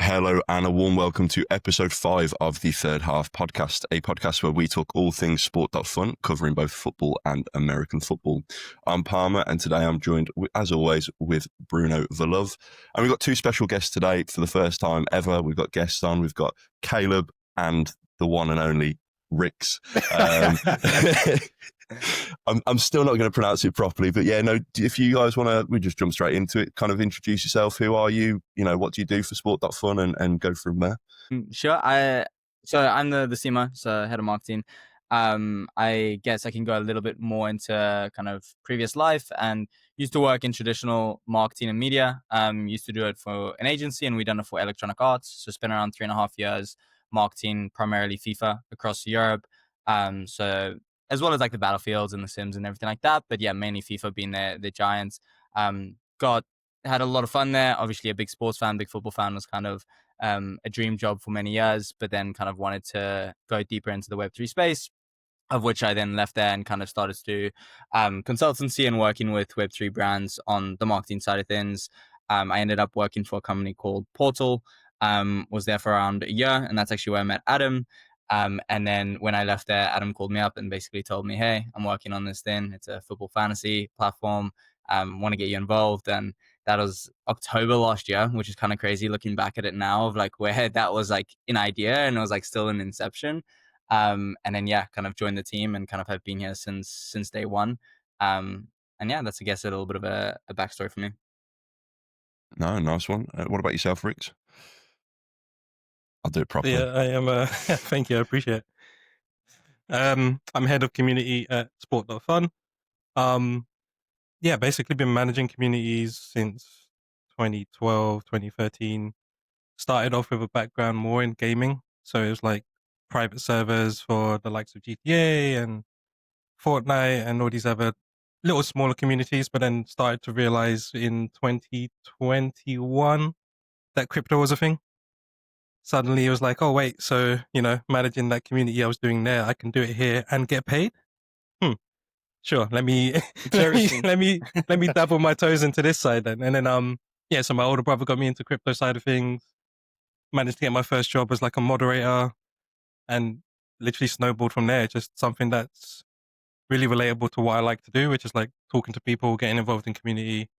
Hello and a warm welcome to episode 5 of the Third Half podcast, a podcast where we talk all things Sport.Fun, covering both football and American football. I'm Palmer, and today I'm joined, as always, with Bruno Velovee. And we've got two special guests today for the first time ever. We've got guests on. We've got Caleb and the one and only Rykz. I'm still not going to pronounce it properly, but yeah, no, if you guys want to, we just jump straight into it, kind of introduce yourself. Who are you? You know, what do you do for Sport.Fun and go from there? Sure. So I'm the CMO, so head of marketing. I guess I can go a little bit more into kind of previous life and used to work in traditional marketing and media. Used to do it for an agency, and we done it for Electronic Arts. So spent around 3.5 years marketing primarily FIFA across Europe. So as well as like the Battlefields and the Sims and everything like that. But yeah, mainly FIFA being the giants. Had a lot of fun there. Obviously a big sports fan, big football fan was kind of a dream job for many years, but then kind of wanted to go deeper into the Web3 space, of which I then left there and kind of started to do consultancy and working with Web3 brands on the marketing side of things. I ended up working for a company called Portal, was there for around a year, and that's actually where I met Adam. And then when I left there, Adam called me up and basically told me, hey, I'm working on this thing. It's a football fantasy platform. Want to get you involved. And that was October last year, which is kind of crazy looking back at it now, of like where that was like an idea and it was like still in inception. And then, yeah, kind of joined the team and kind of have been here since day one. And yeah, that's, I guess, a little bit of a backstory for me. No, nice one. What about yourself, Rykz? I'll do it properly. Yeah, I am. Thank you. I appreciate it. I'm head of community at Sport.Fun. Yeah, basically been managing communities since 2012, 2013. Started off with a background more in gaming. So it was like private servers for the likes of GTA and Fortnite and all these other little smaller communities, but then started to realize in 2021 that crypto was a thing. Suddenly it was like, oh wait, so, managing that community I was doing there, I can do it here and get paid. Sure. Let me let me dabble my toes into this side then. And then so my older brother got me into crypto side of things. Managed to get my first job as like a moderator, and literally snowballed from there. Just something that's really relatable to what I like to do, which is like talking to people, getting involved in community,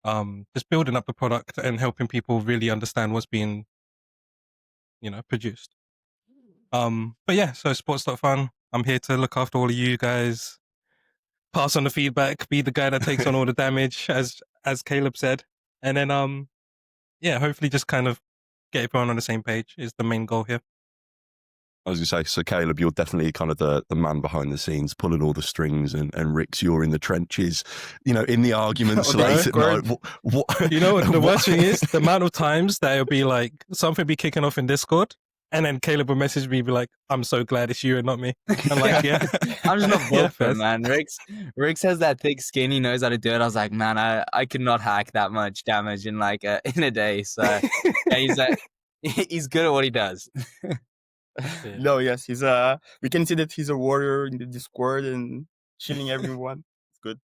just building up the product and helping people really understand what's being produced. But yeah, so Sports.Fun. I'm here to look after all of you guys, pass on the feedback, be the guy that takes on all the damage, as Caleb said. And then hopefully just kind of get everyone on the same page is the main goal here. I was going to say, so Caleb, you're definitely kind of the man behind the scenes, pulling all the strings, and Rykz, you're in the trenches, in the arguments late at night. What? You know what the worst thing is? The amount of times that it'll be like, something be kicking off in Discord, and then Caleb will message me, be like, I'm so glad it's you and not me. I'm like, yeah. I'm just not built for it, man. Rykz has that thick skin. He knows how to do it. I was like, man, I could not hack that much damage in like in a day. So yeah, he's like, he's good at what he does. Yeah. No, yes, he's we can see that he's a warrior in the Discord and chilling everyone. It's good.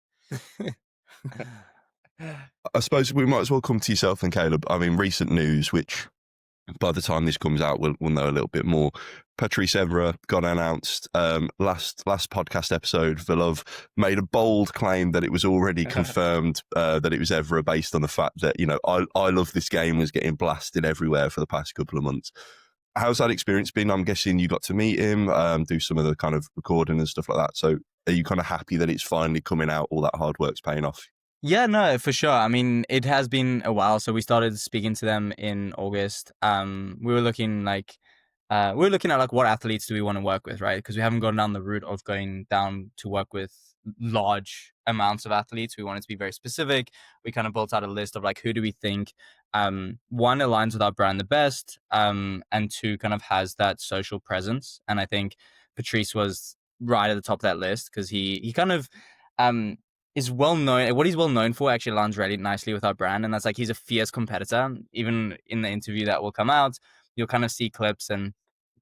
I suppose we might as well come to yourself and Caleb. I mean, recent news, which by the time this comes out, we'll know a little bit more. Patrice Evra got announced last podcast episode. Velovee made a bold claim that it was already confirmed that it was Evra, based on the fact that, I Love This Game was getting blasted everywhere for the past couple of months. How's that experience been? I'm guessing you got to meet him, do some of the kind of recording and stuff like that. So are you kind of happy that it's finally coming out, all that hard work's paying off? Yeah, no, for sure. I mean, it has been a while. So we started speaking to them in August. We were looking at like what athletes do we want to work with, right? Because we haven't gone down the route of going down to work with large amounts of athletes. We wanted to be very specific. We kind of built out a list of like, who do we think one, aligns with our brand the best, and two, kind of has that social presence. And I think Patrice was right at the top of that list because he kind of is well known. What he's well known for actually aligns really nicely with our brand, and that's like he's a fierce competitor. Even in the interview that will come out, you'll kind of see clips and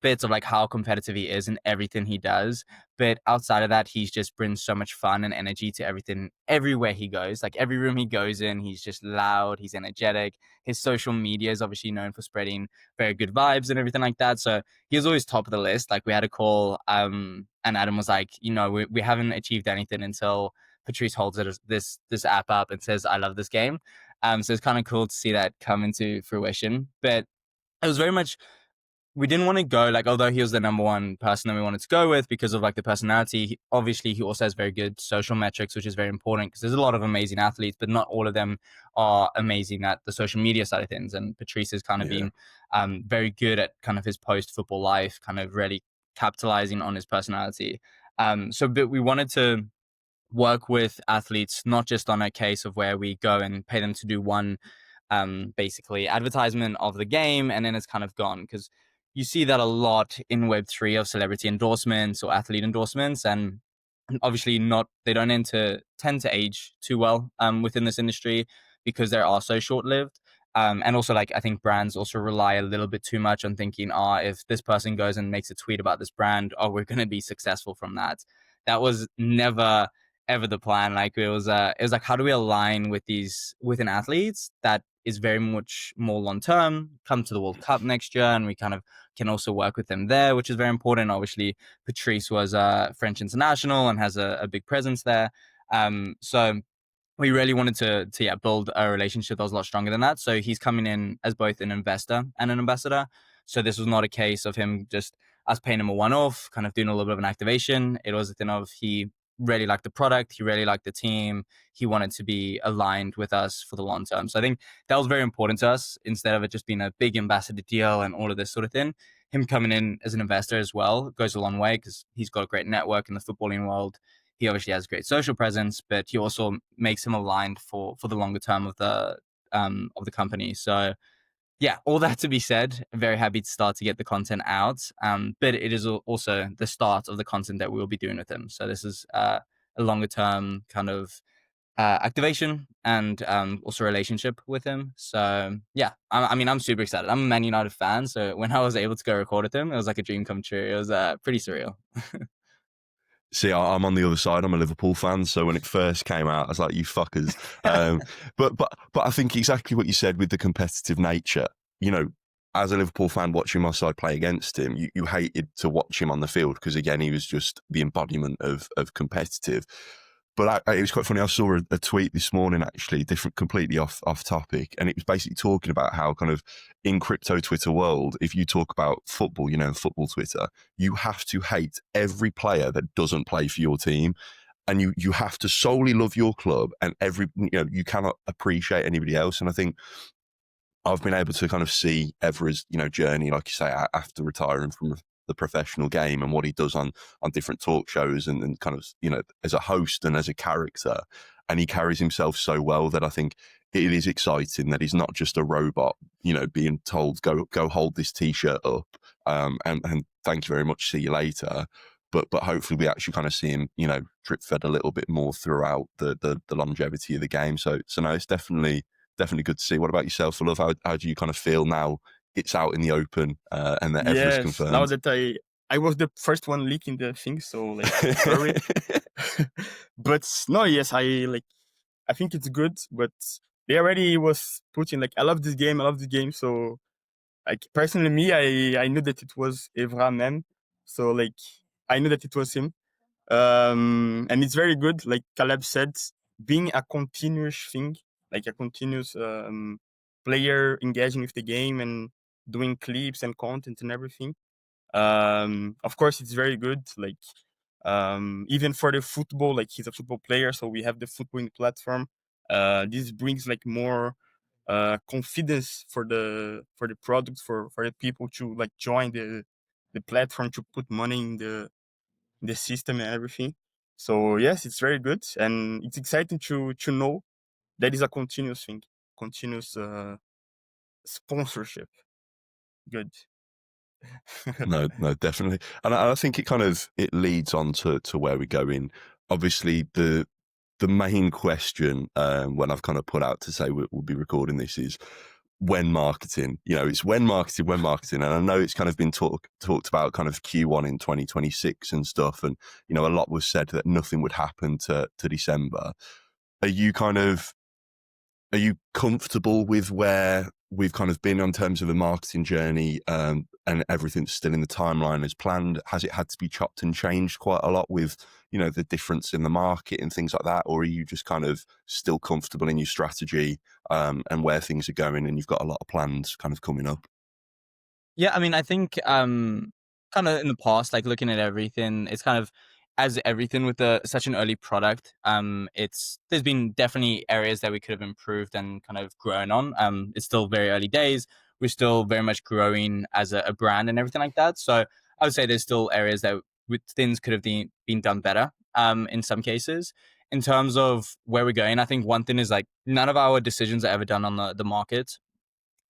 bits of like how competitive he is in everything he does. But outside of that, he just brings so much fun and energy to everything, everywhere he goes. Like every room he goes in, he's just loud, he's energetic. His social media is obviously known for spreading very good vibes and everything like that. So he was always top of the list. Like we had a call, and Adam was like, we haven't achieved anything until Patrice holds this app up and says, "I love this game." So it's kind of cool to see that come into fruition. But it was very much, we didn't want to go like, although he was the number one person that we wanted to go with because of like the personality, obviously he also has very good social metrics, which is very important because there's a lot of amazing athletes, but not all of them are amazing at the social media side of things. And Patrice has kind of been very good at kind of his post-football life, kind of really capitalizing on his personality. But we wanted to work with athletes, not just on a case of where we go and pay them to do one basically advertisement of the game and then it's kind of gone, because you see that a lot in Web3 of celebrity endorsements or athlete endorsements, and obviously they don't tend to age too well within this industry because they are so short-lived. And also, like, I think brands also rely a little bit too much on thinking, if this person goes and makes a tweet about this brand, we're going to be successful from that. That was never ever the plan. Like it was like, how do we align with an athletes that is very much more long term, come to the World Cup next year, and we kind of can also work with them there, which is very important. Obviously, Patrice was French international and has a big presence there. So we really wanted to build a relationship that was a lot stronger than that. So he's coming in as both an investor and an ambassador. So this was not a case of him just us paying him a one-off, kind of doing a little bit of an activation. It was a thing of he really liked the product, he really liked the team, he wanted to be aligned with us for the long term. So I think that was very important to us, instead of it just being a big ambassador deal and all of this sort of thing. Him coming in as an investor as well goes a long way, because he's got a great network in the footballing world. He obviously has great social presence, but he also makes him aligned for the longer term of the company. So yeah, all that to be said, very happy to start to get the content out. But it is also the start of the content that we'll be doing with him. So this is a longer term kind of activation and also relationship with him. So yeah, I mean, I'm super excited. I'm a Man United fan. So when I was able to go record with him, it was like a dream come true. It was pretty surreal. See, I'm on the other side. I'm a Liverpool fan, so when it first came out, I was like, "You fuckers!" But I think exactly what you said with the competitive nature. As a Liverpool fan, watching my side play against him, you hated to watch him on the field because, again, he was just the embodiment of competitive. But it was quite funny. I saw a tweet this morning, actually, completely off topic, and it was basically talking about how kind of in crypto Twitter world, if you talk about football, football Twitter, you have to hate every player that doesn't play for your team, and you have to solely love your club, and you cannot appreciate anybody else. And I think I've been able to kind of see Evra's, journey, like you say, after retiring from the professional game, and what he does on different talk shows and kind of, as a host and as a character. And he carries himself so well that I think it is exciting that he's not just a robot, being told, go hold this T-shirt up, and thank you very much, see you later. But hopefully we actually kind of see him, drip fed a little bit more throughout the longevity of the game. So no, it's definitely good to see. What about yourself, Love? How do you kind of feel now it's out in the open and that Evra's confirmed? Now that I was the first one leaking the thing, so sorry. But no, yes, I think it's good, but they already was putting I love this game. So personally, me, I knew that it was Evra mem, so I knew that it was him. And it's very good, like Caleb said, being a continuous thing, like a continuous player engaging with the game and doing clips and content and everything. Of course, it's very good. Even for the football, he's a football player, so we have the footballing platform. This brings more confidence for the product, for the people to join the platform, to put money in the system and everything. So yes, it's very good, and it's exciting to know that is a continuous thing, continuous sponsorship. Good. No, definitely. And I think it leads on to where we're going. Obviously, the main question when I've kind of put out to say we'll be recording this is, when marketing. It's when marketing. And I know it's kind of been talked about kind of Q1 in 2026 and stuff. And, a lot was said that nothing would happen to December. Are you comfortable with where we've kind of been in terms of the marketing journey, and everything's still in the timeline as planned? Has it had to be chopped and changed quite a lot with, the difference in the market and things like that? Or are you just kind of still comfortable in your strategy, and where things are going, and you've got a lot of plans kind of coming up? Yeah, I mean, I think kind of in the past, like looking at everything, it's kind of as everything with such an early product. There's been definitely areas that we could have improved and kind of grown on. It's still very early days. We're still very much growing as a brand and everything like that. So I would say there's still areas that things could have been done better. In some cases, in terms of where we're going, I think one thing is like none of our decisions are ever done on the market.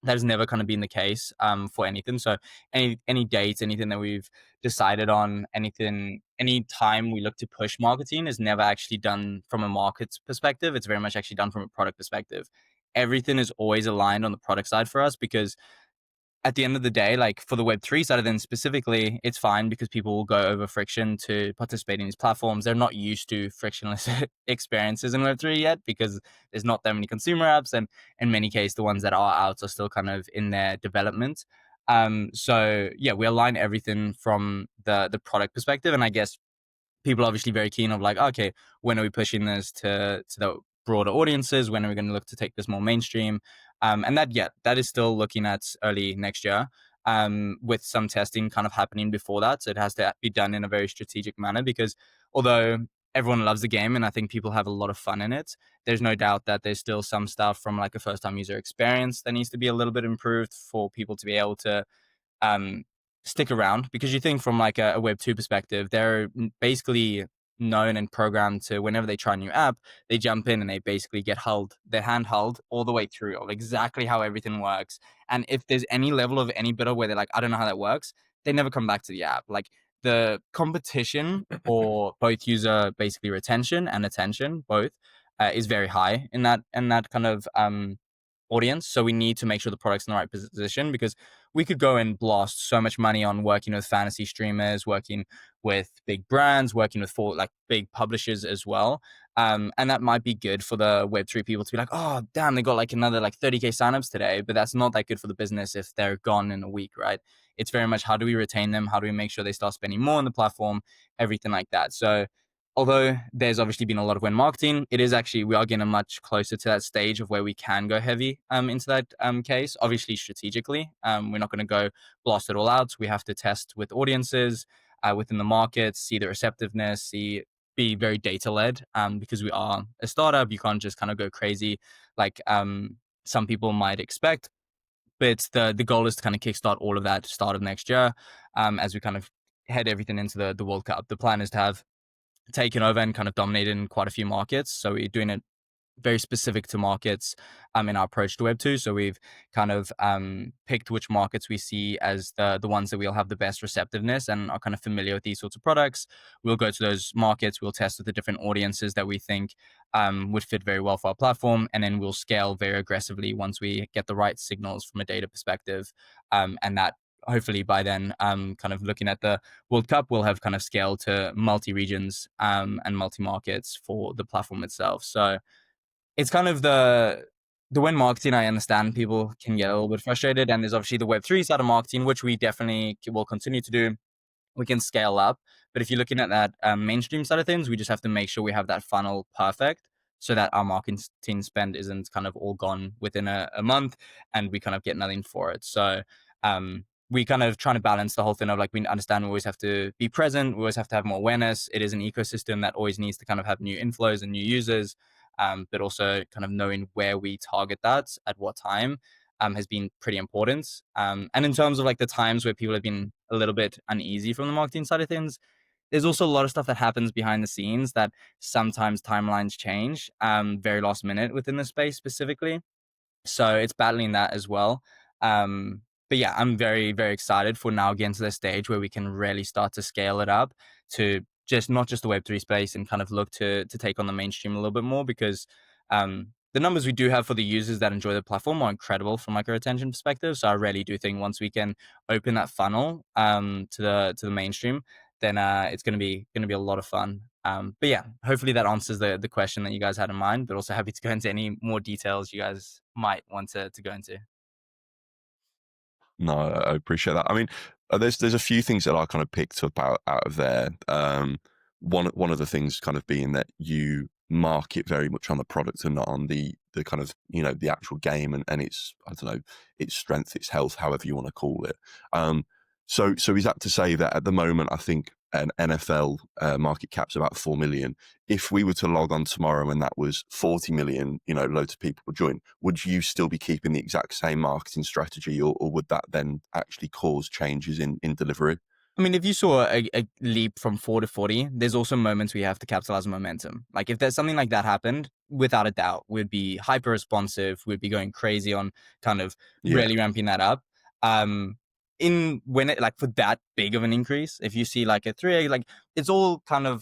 That has never kind of been the case for anything. So any dates, anything that we've decided on, any time we look to push marketing is never actually done from a market perspective. It's very much actually done from a product perspective. Everything is always aligned on the product side for us, because at the end of the day, like for the Web3 side of things specifically, it's fine because people will go over friction to participate in these platforms. They're not used to frictionless experiences in Web3 yet, because there's not that many consumer apps, and in many cases, the ones that are out are still kind of in their development. So yeah, we align everything from the product perspective, and I guess people are obviously very keen of like, okay, when are we pushing this to the broader audiences? When are we going to look to take this more mainstream? And that is still looking at early next year, with some testing kind of happening before that. So it has to be done in a very strategic manner, because although everyone loves the game and I think people have a lot of fun in it, there's no doubt that there's still some stuff from like a first time user experience that needs to be a little bit improved for people to be able to um, stick around. Because you think from like a Web2 perspective, they're basically known and programmed to, whenever they try a new app, they jump in and they basically get their hand held all the way through of exactly how everything works. And if there's any level of any bit of where they're like, I don't know how that works, they never come back to the app. Like the competition for both user basically retention and attention, both is very high in that kind of audience. So we need to make sure the product's in the right position, because we could go and blast so much money on working with fantasy streamers, working with big brands, working with like big publishers as well. And that might be good for the Web3 people to be like, oh, damn, they got like another like 30K signups today, but that's not that good for the business if they're gone in a week, right? It's very much how do we retain them? How do we make sure they start spending more on the platform? Everything like that. So although there's obviously been a lot of when marketing, we are getting much closer to that stage of where we can go heavy into that case, obviously strategically. We're not going to go blast it all out. We have to test with audiences within the market, see the receptiveness, be very data led, because we are a startup. You can't just kind of go crazy like some people might expect. But the goal is to kind of kickstart all of that start of next year, as we kind of head everything into the World Cup. The plan is to have taken over and kind of dominated in quite a few markets. So we're doing it very specific to markets in our approach to Web2. So we've kind of picked which markets we see as the ones that we'll have the best receptiveness and are kind of familiar with these sorts of products. We'll go to those markets, we'll test with the different audiences that we think would fit very well for our platform, and then we'll scale very aggressively once we get the right signals from a data perspective. And that hopefully by then, kind of looking at the World Cup, we'll have kind of scaled to multi-regions and multi-markets for the platform itself. So it's kind of the when marketing, I understand people can get a little bit frustrated, and there's obviously the Web3 side of marketing, which we definitely will continue to do. We can scale up. But if you're looking at that mainstream side of things, we just have to make sure we have that funnel perfect so that our marketing spend isn't kind of all gone within a month and we kind of get nothing for it. So we kind of trying to balance the whole thing of like, we understand we always have to be present. We always have to have more awareness. It is an ecosystem that always needs to kind of have new inflows and new users, but also kind of knowing where we target that at what time has been pretty important. And in terms of like the times where people have been a little bit uneasy from the marketing side of things, there's also a lot of stuff that happens behind the scenes that sometimes timelines change very last minute within the space specifically. So it's battling that as well. But yeah, I'm very, very excited for now getting to the stage where we can really start to scale it up to not just the Web3 space and kind of look to take on the mainstream a little bit more, because the numbers we do have for the users that enjoy the platform are incredible from like a retention perspective. So I really do think once we can open that funnel to the mainstream, then it's gonna be a lot of fun. But yeah, hopefully that answers the question that you guys had in mind. But also happy to go into any more details you guys might want to go into. No, I appreciate that. I mean, there's a few things that I kind of picked up out of there. One of the things kind of being that you market very much on the product and not on the kind of, you know, the actual game and its, I don't know, its strength, its health, however you want to call it. So is that to say that at the moment, I think an NFL market cap's about 4 million. If we were to log on tomorrow and that was 40 million, you know, loads of people would join, would you still be keeping the exact same marketing strategy, or would that then actually cause changes in delivery? I mean, if you saw a leap from 4 to 40, there's also moments where you have to capitalize on momentum. Like if there's something like that happened, without a doubt, we'd be hyper responsive. We'd be going crazy on kind of really ramping that up. In when it like for that big of an increase, if you see like a 3x, like it's all kind of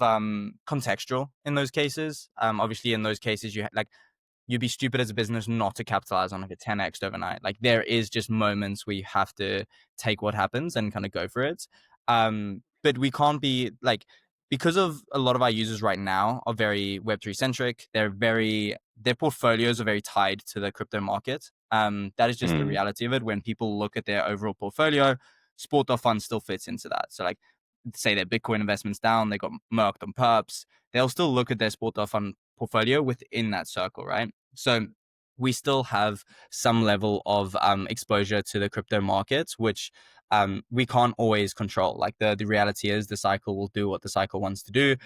contextual in those cases. Obviously in those cases you'd be stupid as a business not to capitalize on like a 10x overnight. Like there is just moments where you have to take what happens and kind of go for it. But we can't be like, because of a lot of our users right now are very Web3 centric. Their portfolios are very tied to the crypto market. That is just the reality of it. When people look at their overall portfolio, Sport.Fun still fits into that. So like, say their Bitcoin investments down, they got merked on perps, they'll still look at their Sport.Fun portfolio within that circle, right? So we still have some level of exposure to the crypto markets, which we can't always control. Like the reality is the cycle will do what the cycle wants to do.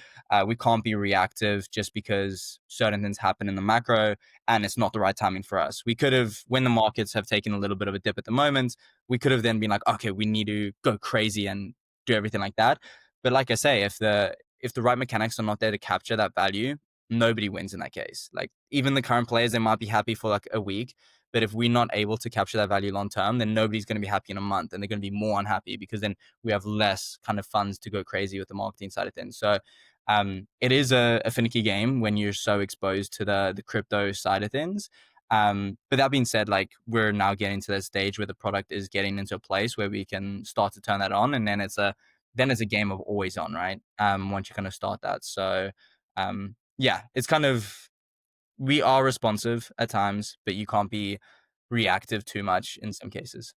We can't be reactive just because certain things happen in the macro and it's not the right timing for us. We could have, when the markets have taken a little bit of a dip at the moment, we could have then been like, okay, we need to go crazy and do everything like that. But like I say, if the right mechanics are not there to capture that value, nobody wins in that case. Like even the current players, they might be happy for like a week, but if we're not able to capture that value long term, then nobody's going to be happy in a month, and they're going to be more unhappy because then we have less kind of funds to go crazy with the marketing side of things. So it is a finicky game when you're so exposed to the crypto side of things. But that being said, like we're now getting to that stage where the product is getting into a place where we can start to turn that on, and then it's a game of always on, right? Once you kind of start that. So yeah, it's kind of, we are responsive at times, but you can't be reactive too much in some cases.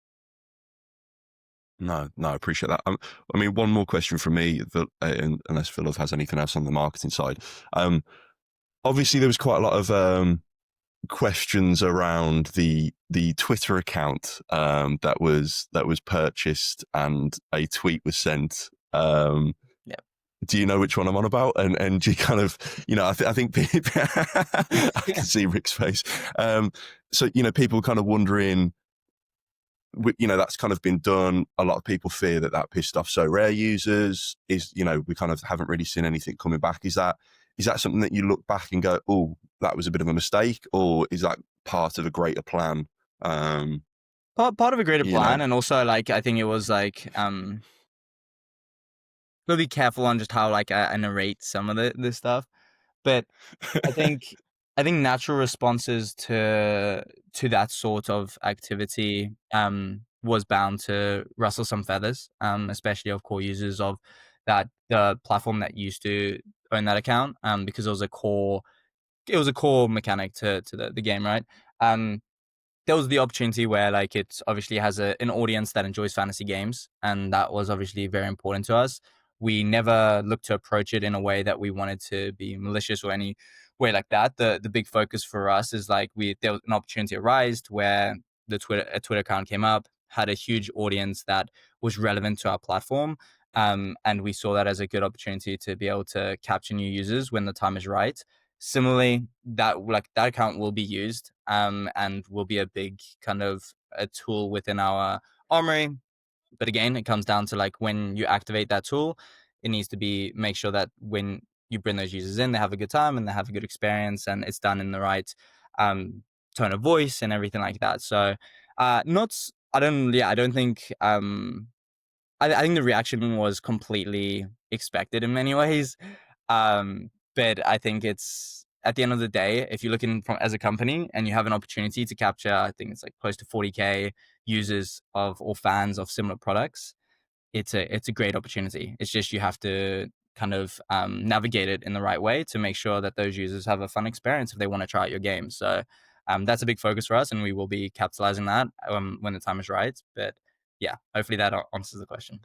No, I appreciate that. I mean, one more question from me, unless Velovee has anything else on the marketing side. Obviously, there was quite a lot of questions around the Twitter account that was purchased, and a tweet was sent. Do you know which one I'm on about? And do you kind of, you know, I think I can see Ryk's face. So, you know, people kind of wondering, you know, that's kind of been done. A lot of people fear that pissed off So Rare users. You know, we kind of haven't really seen anything coming back. Is that something that you look back and go, oh, that was a bit of a mistake? Or is that part of a greater plan? Part of a greater plan. And also like, I think it was like, gotta be careful on just how like I narrate some of this stuff, but I think natural responses to that sort of activity was bound to rustle some feathers, especially of core users of the platform that used to own that account, because it was a core mechanic to the game, right? There was the opportunity where like it obviously has an audience that enjoys fantasy games, and that was obviously very important to us. We never looked to approach it in a way that we wanted to be malicious or any way like that. The big focus for us is like there was an opportunity arised where a Twitter account came up, had a huge audience that was relevant to our platform. And we saw that as a good opportunity to be able to capture new users when the time is right. Similarly, that account will be used and will be a big kind of a tool within our armory. But again, it comes down to like when you activate that tool, it needs to be make sure that when you bring those users in, they have a good time and they have a good experience, and it's done in the right tone of voice and everything like that. So I don't think I think the reaction was completely expected in many ways. But I think it's at the end of the day, if you're looking from as a company and you have an opportunity to capture, I think it's like close to 40K users of or fans of similar products, it's a great opportunity. It's just you have to kind of navigate it in the right way to make sure that those users have a fun experience if they want to try out your game. So that's a big focus for us, and we will be capitalizing that when the time is right. But yeah, hopefully that answers the question.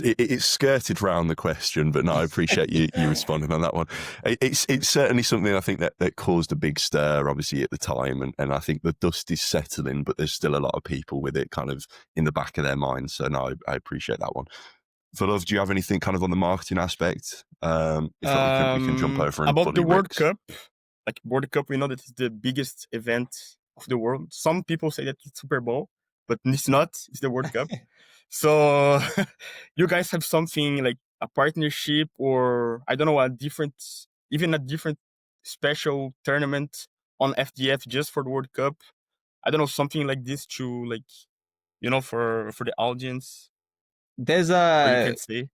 It's skirted round the question, but no, I appreciate you responding on that one. It's certainly something I think that caused a big stir, obviously, at the time, and I think the dust is settling, but there's still a lot of people with it kind of in the back of their minds. So no, I appreciate that one. Velovee, do you have anything kind of on the marketing aspect? If not, we can jump over and about the World Rykz. Cup. Like World Cup, we know that it's the biggest event of the world. Some people say that it's Super Bowl, but it's not. It's the World Cup. So you guys have something like a partnership, or I don't know, a different special tournament on FDF just for the World Cup. I don't know, something like this to like, for the audience. There's Or you can say.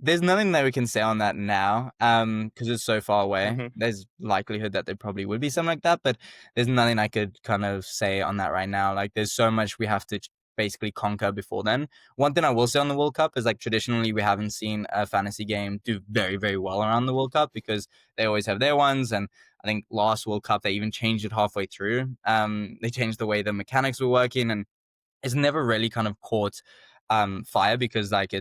There's nothing that we can say on that now, because it's so far away. Mhm. There's likelihood that there probably would be something like that, but there's nothing I could kind of say on that right now. Like, there's so much we have to basically conquer before then. One thing I will say on the World Cup is, like, traditionally we haven't seen a fantasy game do very, very well around the World Cup because they always have their ones. And I think last World Cup, they even changed it halfway through. They changed the way the mechanics were working, and it's never really kind of caught fire because, like,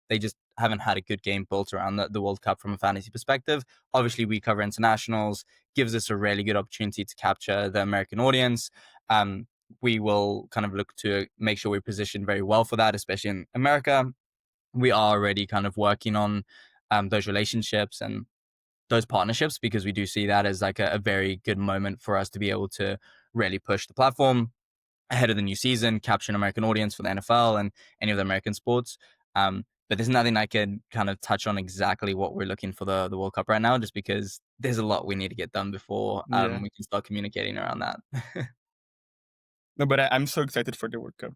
they just haven't had a good game built around the World Cup from a fantasy perspective. Obviously, we cover internationals, gives us a really good opportunity to capture the American audience. We will kind of look to make sure we're positioned very well for that, especially in America. We are already kind of working on those relationships and those partnerships because we do see that as like a very good moment for us to be able to really push the platform ahead of the new season, capture an American audience for the NFL and any of the American sports. But there's nothing I can kind of touch on exactly what we're looking for the World Cup right now, just because there's a lot we need to get done before Yeah. we can start communicating around that. No, but I'm so excited for the World Cup.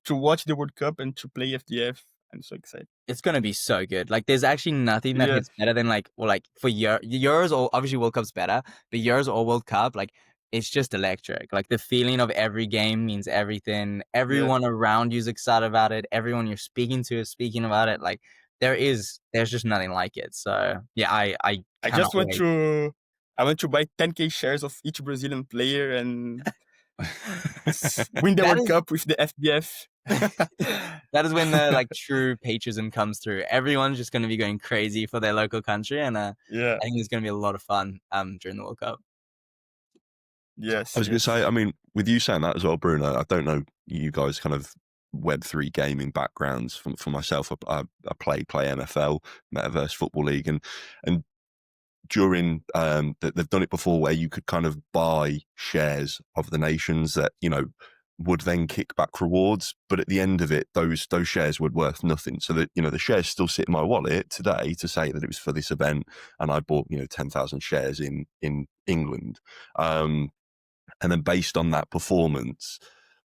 To watch the World Cup and to play FDF, I'm so excited. It's going to be so good. Like, there's actually nothing that Yeah. hits better than, like, or like for Euros, or obviously World Cup's better, but Euros or World Cup, like, it's just electric. Like, the feeling of every game means everything. Everyone around you's excited about it. Everyone you're speaking to is speaking about it. Like, there's just nothing like it. So yeah, I just went wait. to buy 10K shares of each Brazilian player and win the World Cup with the FBF. That is when the like true patriotism comes through. Everyone's just going to be going crazy for their local country, and I think it's going to be a lot of fun during the World Cup. Yes. I was going to say, I mean, with you saying that as well, Bruno, I don't know you guys kind of Web3 gaming backgrounds. For myself, I play MFL, Metaverse Football League, and during they've done it before where you could kind of buy shares of the nations that, would then kick back rewards, but at the end of it, those shares were worth nothing. So that, the shares still sit in my wallet today to say that it was for this event, and I bought 10,000 shares in England, and then based on that performance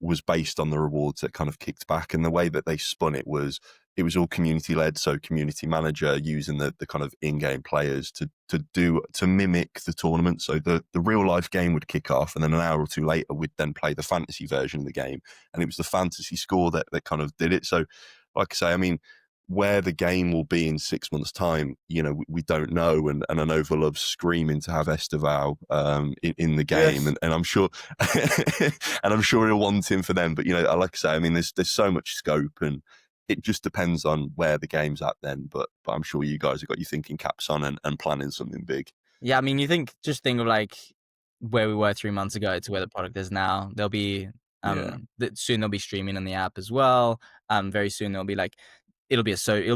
was based on the rewards that kind of kicked back. And the way that they spun it was all community led. So community manager using the kind of in-game players to mimic the tournament. So the real life game would kick off, and then an hour or two later we'd then play the fantasy version of the game. And it was the fantasy score that kind of did it. So like I say, I mean, where the game will be in 6 months' time, we don't know. And I know Velove's screaming to have Esteval in the game, Yes. and I'm sure, and I'm sure he'll want him for them. But like I say, I mean, there's so much scope, and it just depends on where the game's at then. But I'm sure you guys have got your thinking caps on and planning something big. Yeah, I mean, just think of like where we were 3 months ago to where the product is now. There'll be soon they'll be streaming in the app as well. Very soon there'll be like it'll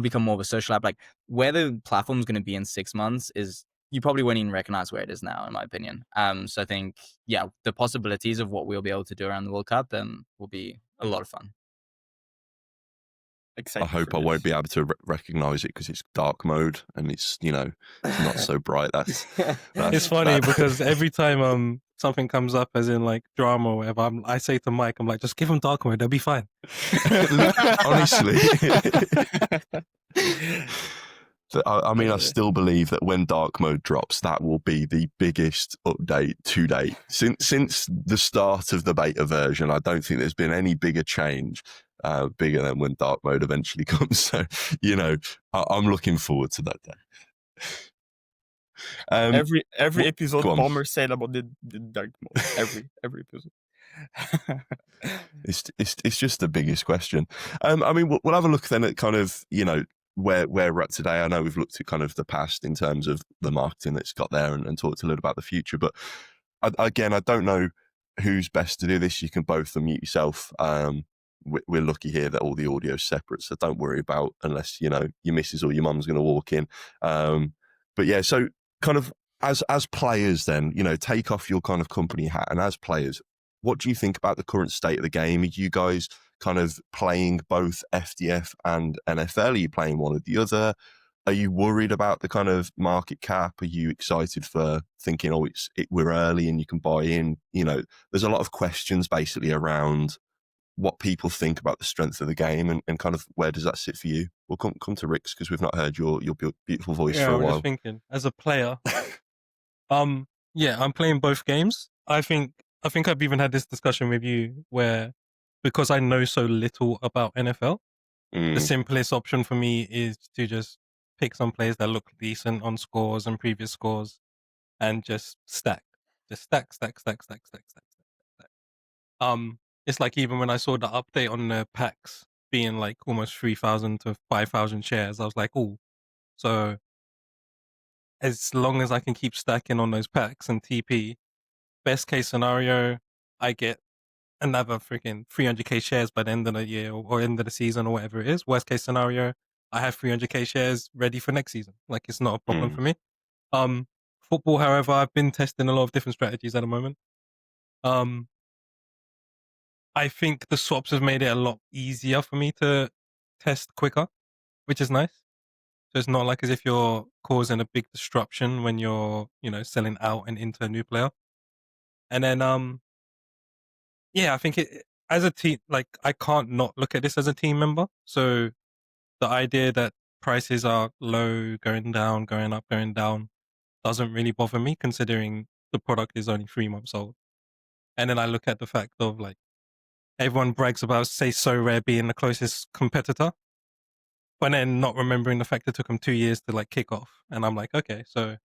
become more of a social app. Like, where the platform's going to be in 6 months is you probably won't even recognize where it is now, in my opinion. So I think, yeah, the possibilities of what we'll be able to do around the World Cup will be a lot of fun. Excited I hope I won't be able to recognize it because it's dark mode and it's it's not so bright. That's it's funny because every time something comes up as in like drama or whatever, I say to Mike, I'm like, just give them dark mode, they'll be fine. Honestly. I mean, I still believe that when dark mode drops, that will be the biggest update to date since the start of the beta version. I don't think there's been any bigger change, bigger than when dark mode eventually comes. So, I'm looking forward to that day. Every go episode on. Palmer said about the dark mode. Every episode. It's just the biggest question. I mean, we'll have a look then at kind of, where we're at today. I know we've looked at kind of the past in terms of the marketing that's got there and talked a little about the future. But again, I don't know who's best to do this. You can both unmute yourself. We're lucky here that all the audio's separate, so don't worry about unless, your missus or your mum's going to walk in. But yeah, so kind of as players then, take off your kind of company hat, and as players, what do you think about the current state of the game? Are you guys kind of playing both FDF and NFL? Are you playing one or the other? Are you worried about the kind of market cap? Are you excited for thinking, we're early and you can buy in? There's a lot of questions basically around what people think about the strength of the game and kind of where does that sit for you? We'll come to Rykz because we've not heard your beautiful voice for a while. I was just thinking, as a player, I'm playing both games. I think I've even had this discussion with you where, because I know so little about NFL, the simplest option for me is to just pick some players that look decent on scores and previous scores and just stack. Just stack. It's like even when I saw the update on the packs being like almost 3,000 to 5,000 shares, I was like, oh, so as long as I can keep stacking on those packs and TP, best case scenario, I get another freaking 300k shares by the end of the year or end of the season or whatever it is. Worst case scenario, I have 300k shares ready for next season. Like, it's not a problem for me. Football, however, I've been testing a lot of different strategies at the moment. I think the swaps have made it a lot easier for me to test quicker, which is nice. So it's not like as if you're causing a big disruption when you're, selling out and into a new player. And then, I think as a team, like, I can't not look at this as a team member. So the idea that prices are low, going down, going up, going down, doesn't really bother me, considering the product is only 3 months old. And then I look at the fact of, like, everyone brags about, say, So Rare being the closest competitor, but then not remembering the fact it took them 2 years to, like, kick off. And I'm like, okay, so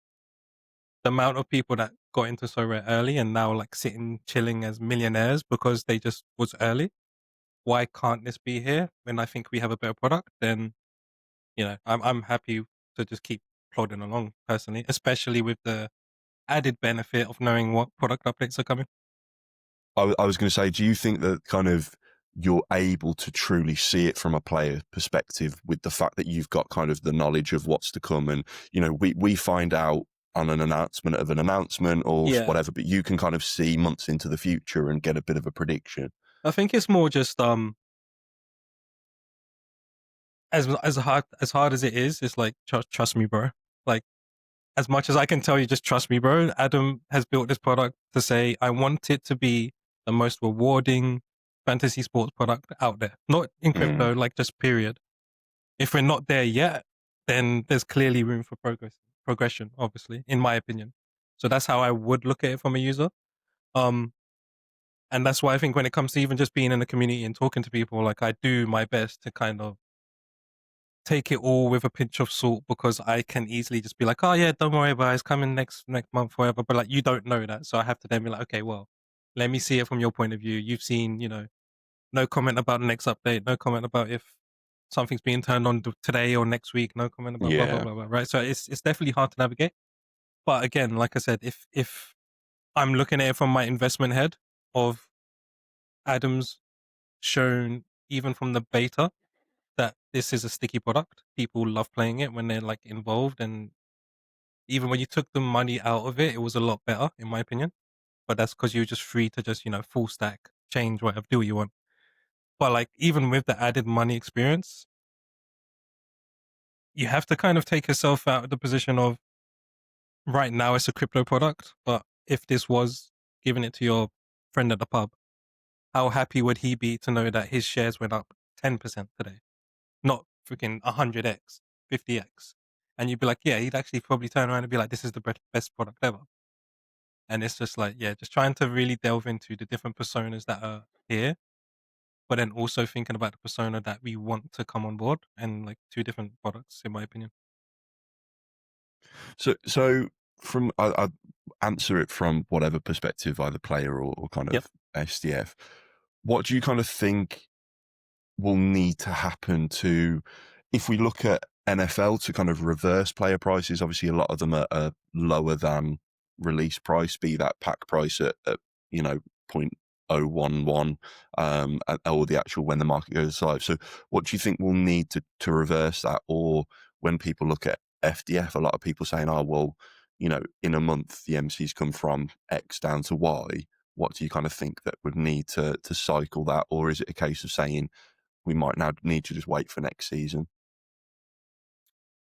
the amount of people that got into So Rare early and now, like, sitting chilling as millionaires because they just was early, why can't this be here when I think we have a better product? Then, I'm happy to just keep plodding along personally, especially with the added benefit of knowing what product updates are coming. I was going to say, do you think that kind of you're able to truly see it from a player perspective with the fact that you've got kind of the knowledge of what's to come? And, we find out on an announcement of an announcement or whatever, but you can kind of see months into the future and get a bit of a prediction. I think it's more just, as hard as it is, it's like, trust me, bro. Like, as much as I can tell you, just trust me, bro. Adam has built this product to say, I want it to be the most rewarding fantasy sports product out there. Not in crypto, like, just period. If we're not there yet, then there's clearly room for progression, obviously, in my opinion. So that's how I would look at it from a user. And that's why I think when it comes to even just being in the community and talking to people, like, I do my best to kind of take it all with a pinch of salt, because I can easily just be like, oh yeah, don't worry about it, it's coming next month, whatever. But, like, you don't know that. So I have to then be like, okay, well, let me see it from your point of view. You've seen, no comment about the next update, no comment about if something's being turned on today or next week, no comment about blah, blah, blah, blah, right? So it's definitely hard to navigate. But again, like I said, if I'm looking at it from my investment head of Adam's shown, even from the beta, that this is a sticky product. People love playing it when they're, like, involved, and even when you took the money out of it, it was a lot better, in my opinion. But that's because you're just free to just, full stack, change whatever, do what you want. But, like, even with the added money experience, you have to kind of take yourself out of the position of, right now it's a crypto product, but if this was giving it to your friend at the pub, how happy would he be to know that his shares went up 10% today? Not freaking 100x, 50x. and you'd be like, yeah, he'd actually probably turn around and be like, this is the best product ever. And it's just like, yeah, just trying to really delve into the different personas that are here, but then also thinking about the persona that we want to come on board, and like two different products, in my opinion. So from I answer it from whatever perspective, either player or kind of Yep. SDF. What do you kind of think will need to happen to, if we look at NFL, to kind of reverse player prices? Obviously, a lot of them are lower than release price, be that pack price at 0.011, or the actual when the market goes live. So what do you think will need to reverse that? Or when people look at FDF, a lot of people saying, oh, well, in a month, the MCs come from X down to Y. What do you kind of think that would need to cycle that? Or is it a case of saying we might now need to just wait for next season?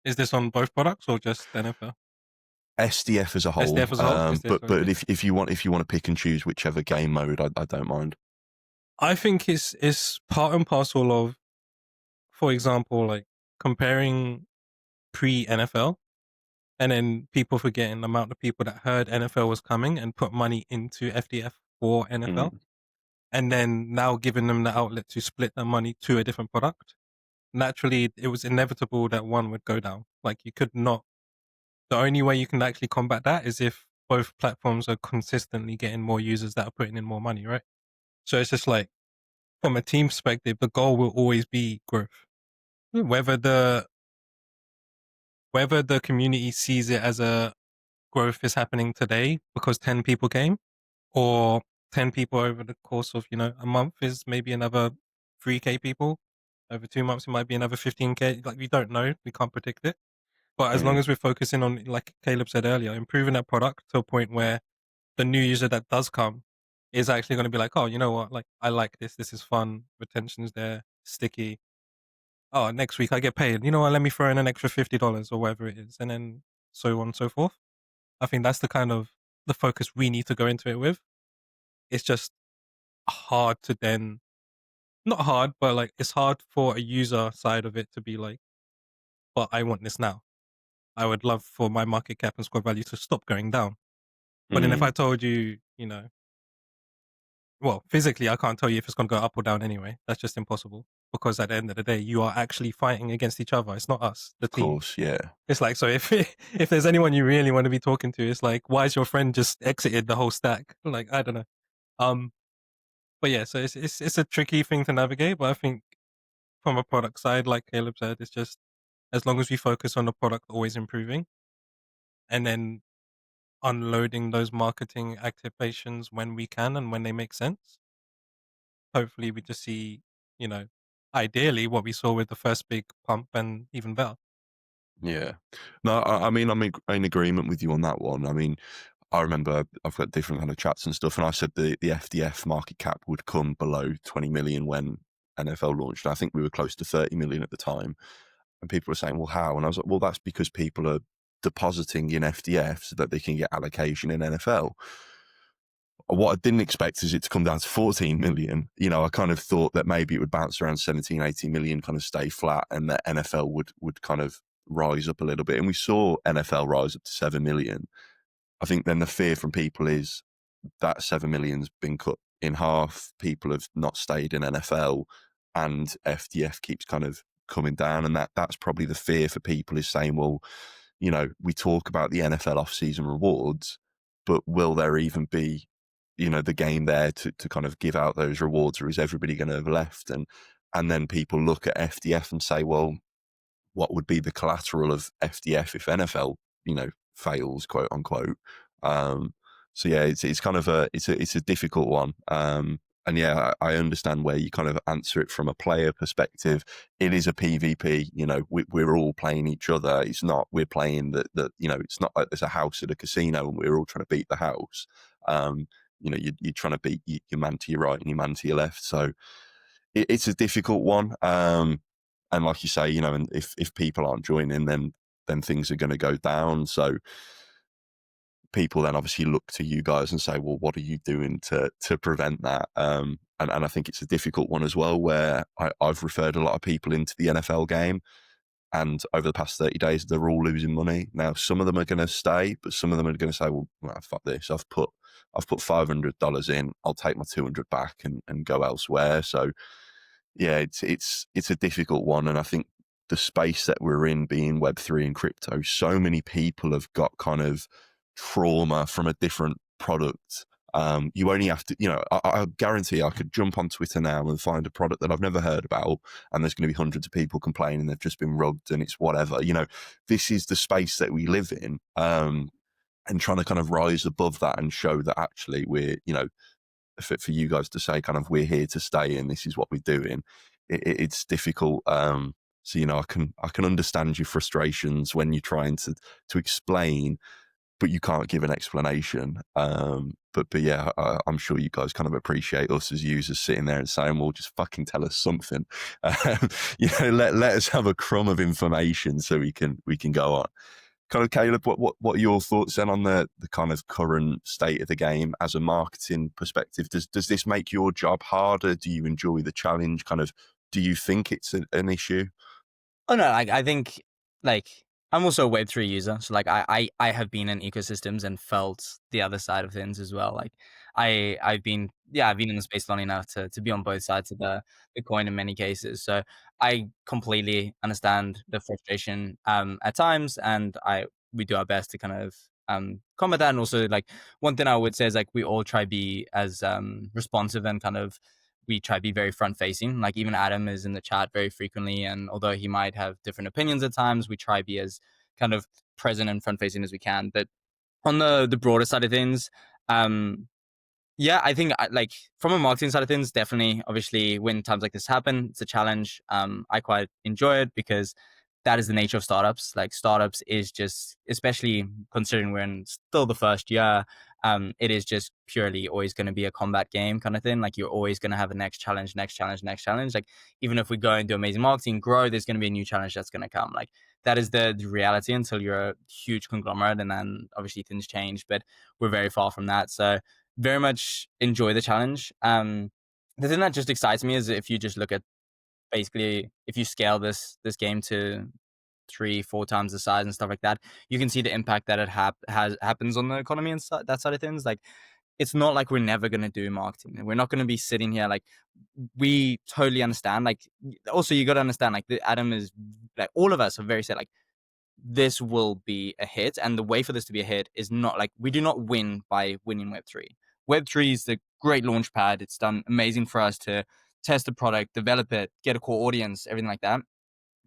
Is this on both products or just NFL? SDF as a whole. SDF as a whole? SDF, but okay. if you want to pick and choose whichever game mode, I don't mind. I think it's part and parcel of, for example, like comparing pre-NFL, and then people forgetting the amount of people that heard NFL was coming and put money into FDF for NFL, and then now giving them the outlet to split their money to a different product. Naturally, it was inevitable that one would go down. Like, you could not. The only way you can actually combat that is if both platforms are consistently getting more users that are putting in more money, right? So it's just like, from a team perspective, the goal will always be growth. Whether the community sees it as a growth is happening today because 10 people came, or 10 people over the course of, a month is maybe another 3K people. Over 2 months, it might be another 15K. Like, we don't know. We can't predict it. But as long as we're focusing on, like Caleb said earlier, improving that product to a point where the new user that does come is actually going to be like, oh, you know what? Like, I like this. This is fun. Retention's there. Sticky. Oh, next week I get paid. You know what? Let me throw in an extra $50 or whatever it is. And then so on and so forth. I think that's the focus we need to go into it with. It's just hard to then, not hard, but like, it's hard for a user side of it to be like, but I want this now. I would love for my market cap and squad value to stop going down. But then if I told you, well, physically, I can't tell you if it's going to go up or down anyway. That's just impossible, because at the end of the day, you are actually fighting against each other. It's not us, the team. Of course, yeah. It's like, so if there's anyone you really want to be talking to, it's like, why is your friend just exited the whole stack? Like, I don't know. But yeah, so it's a tricky thing to navigate. But I think from a product side, like Caleb said, it's just, as long as we focus on the product always improving, and then unloading those marketing activations when we can and when they make sense, hopefully we just see, ideally what we saw with the first big pump, and even better. Yeah. No, I mean, I'm in agreement with you on that one. I mean, I remember I've got different kind of chats and stuff, and I said the FDF market cap would come below 20 million when NFL launched. I think we were close to 30 million at the time. And people were saying, well, how? And I was like, well, that's because people are depositing in FDF so that they can get allocation in NFL. What I didn't expect is it to come down to 14 million. I kind of thought that maybe it would bounce around 17, 18 million, kind of stay flat, and that NFL would kind of rise up a little bit. And we saw NFL rise up to 7 million. I think then the fear from people is that 7 million's been cut in half. People have not stayed in NFL, and FDF keeps kind of coming down. And that's probably the fear for people, is saying, well, we talk about the NFL offseason rewards, but will there even be, the game there to kind of give out those rewards, or is everybody going to have left? And then people look at FDF and say, well, what would be the collateral of FDF if NFL, fails, quote unquote. So yeah, it's kind of it's a difficult one. And yeah, I understand where you kind of answer it from a player perspective. It is a PvP, we're all playing each other. It's not, we're playing that, it's not like there's a house at a casino and we're all trying to beat the house. You're trying to beat your man to your right and your man to your left. So it's a difficult one. And like you say, and if people aren't joining, then things are going to go down. So people then obviously look to you guys and say, well, what are you doing to prevent that? And I think it's a difficult one as well, where I've referred a lot of people into the NFL game, and over the past 30 days, they're all losing money. Now, some of them are going to stay, but some of them are going to say, well, fuck this. I've put $500 in. I'll take my 200 back and go elsewhere. So yeah, it's a difficult one. And I think the space that we're in, being Web3 and crypto, so many people have got kind of trauma from a different product. You only have to, I guarantee I could jump on Twitter now and find a product that I've never heard about, and there's going to be hundreds of people complaining they've just been rugged and it's whatever. This is the space that we live in, and trying to kind of rise above that and show that actually we're, for you guys to say kind of we're here to stay and this is what we're doing. It's difficult. So I can understand your frustrations when you're trying to explain, but you can't give an explanation. But yeah, I'm sure you guys kind of appreciate us as users sitting there and saying, well, just fucking tell us something. Let us have a crumb of information so we can go on. Kind of, Caleb, what are your thoughts then on the kind of current state of the game as a marketing perspective? Does this make your job harder? Do you enjoy the challenge? Kind of, do you think it's an issue? Oh no, I think I'm also a Web3 user, so I have been in ecosystems and felt the other side of things as well. Like I've been in the space long enough to be on both sides of the coin in many cases. So I completely understand the frustration at times, and we do our best to kind of combat that. And also, like, one thing I would say is, like, we all try to be as responsive and kind of we try to be very front facing. Like, even Adam is in the chat very frequently, and although he might have different opinions at times, we try to be as kind of present and front facing as we can. But on the broader side of things, yeah, I think like from a marketing side of things, definitely, obviously, when times like this happen, it's a challenge. I quite enjoy it because that is the nature of startups. Like, startups is just, especially considering we're in still the first year, it is just purely always going to be a combat game kind of thing. Like, you're always going to have a next challenge. Like, even if we go and do amazing marketing, grow, there's going to be a new challenge that's going to come. Like, that is the reality until you're a huge conglomerate, and then obviously things change, but we're very far from that. So very much enjoy the challenge. The thing that just excites me is if you just look at, basically, if you scale this game to 3-4 times the size and stuff like that, you can see the impact that it happens on the economy and that side of things. Like, it's not like we're never going to do marketing. We're not going to be sitting here. Like, we totally understand. Like, also, you got to understand, like, Adam is, like, all of us are very set, like, this will be a hit, and the way for this to be a hit is not, like, we do not win by winning Web3. Web3 is the great launch pad. It's done amazing for us to test the product, develop it, get a core audience, everything like that.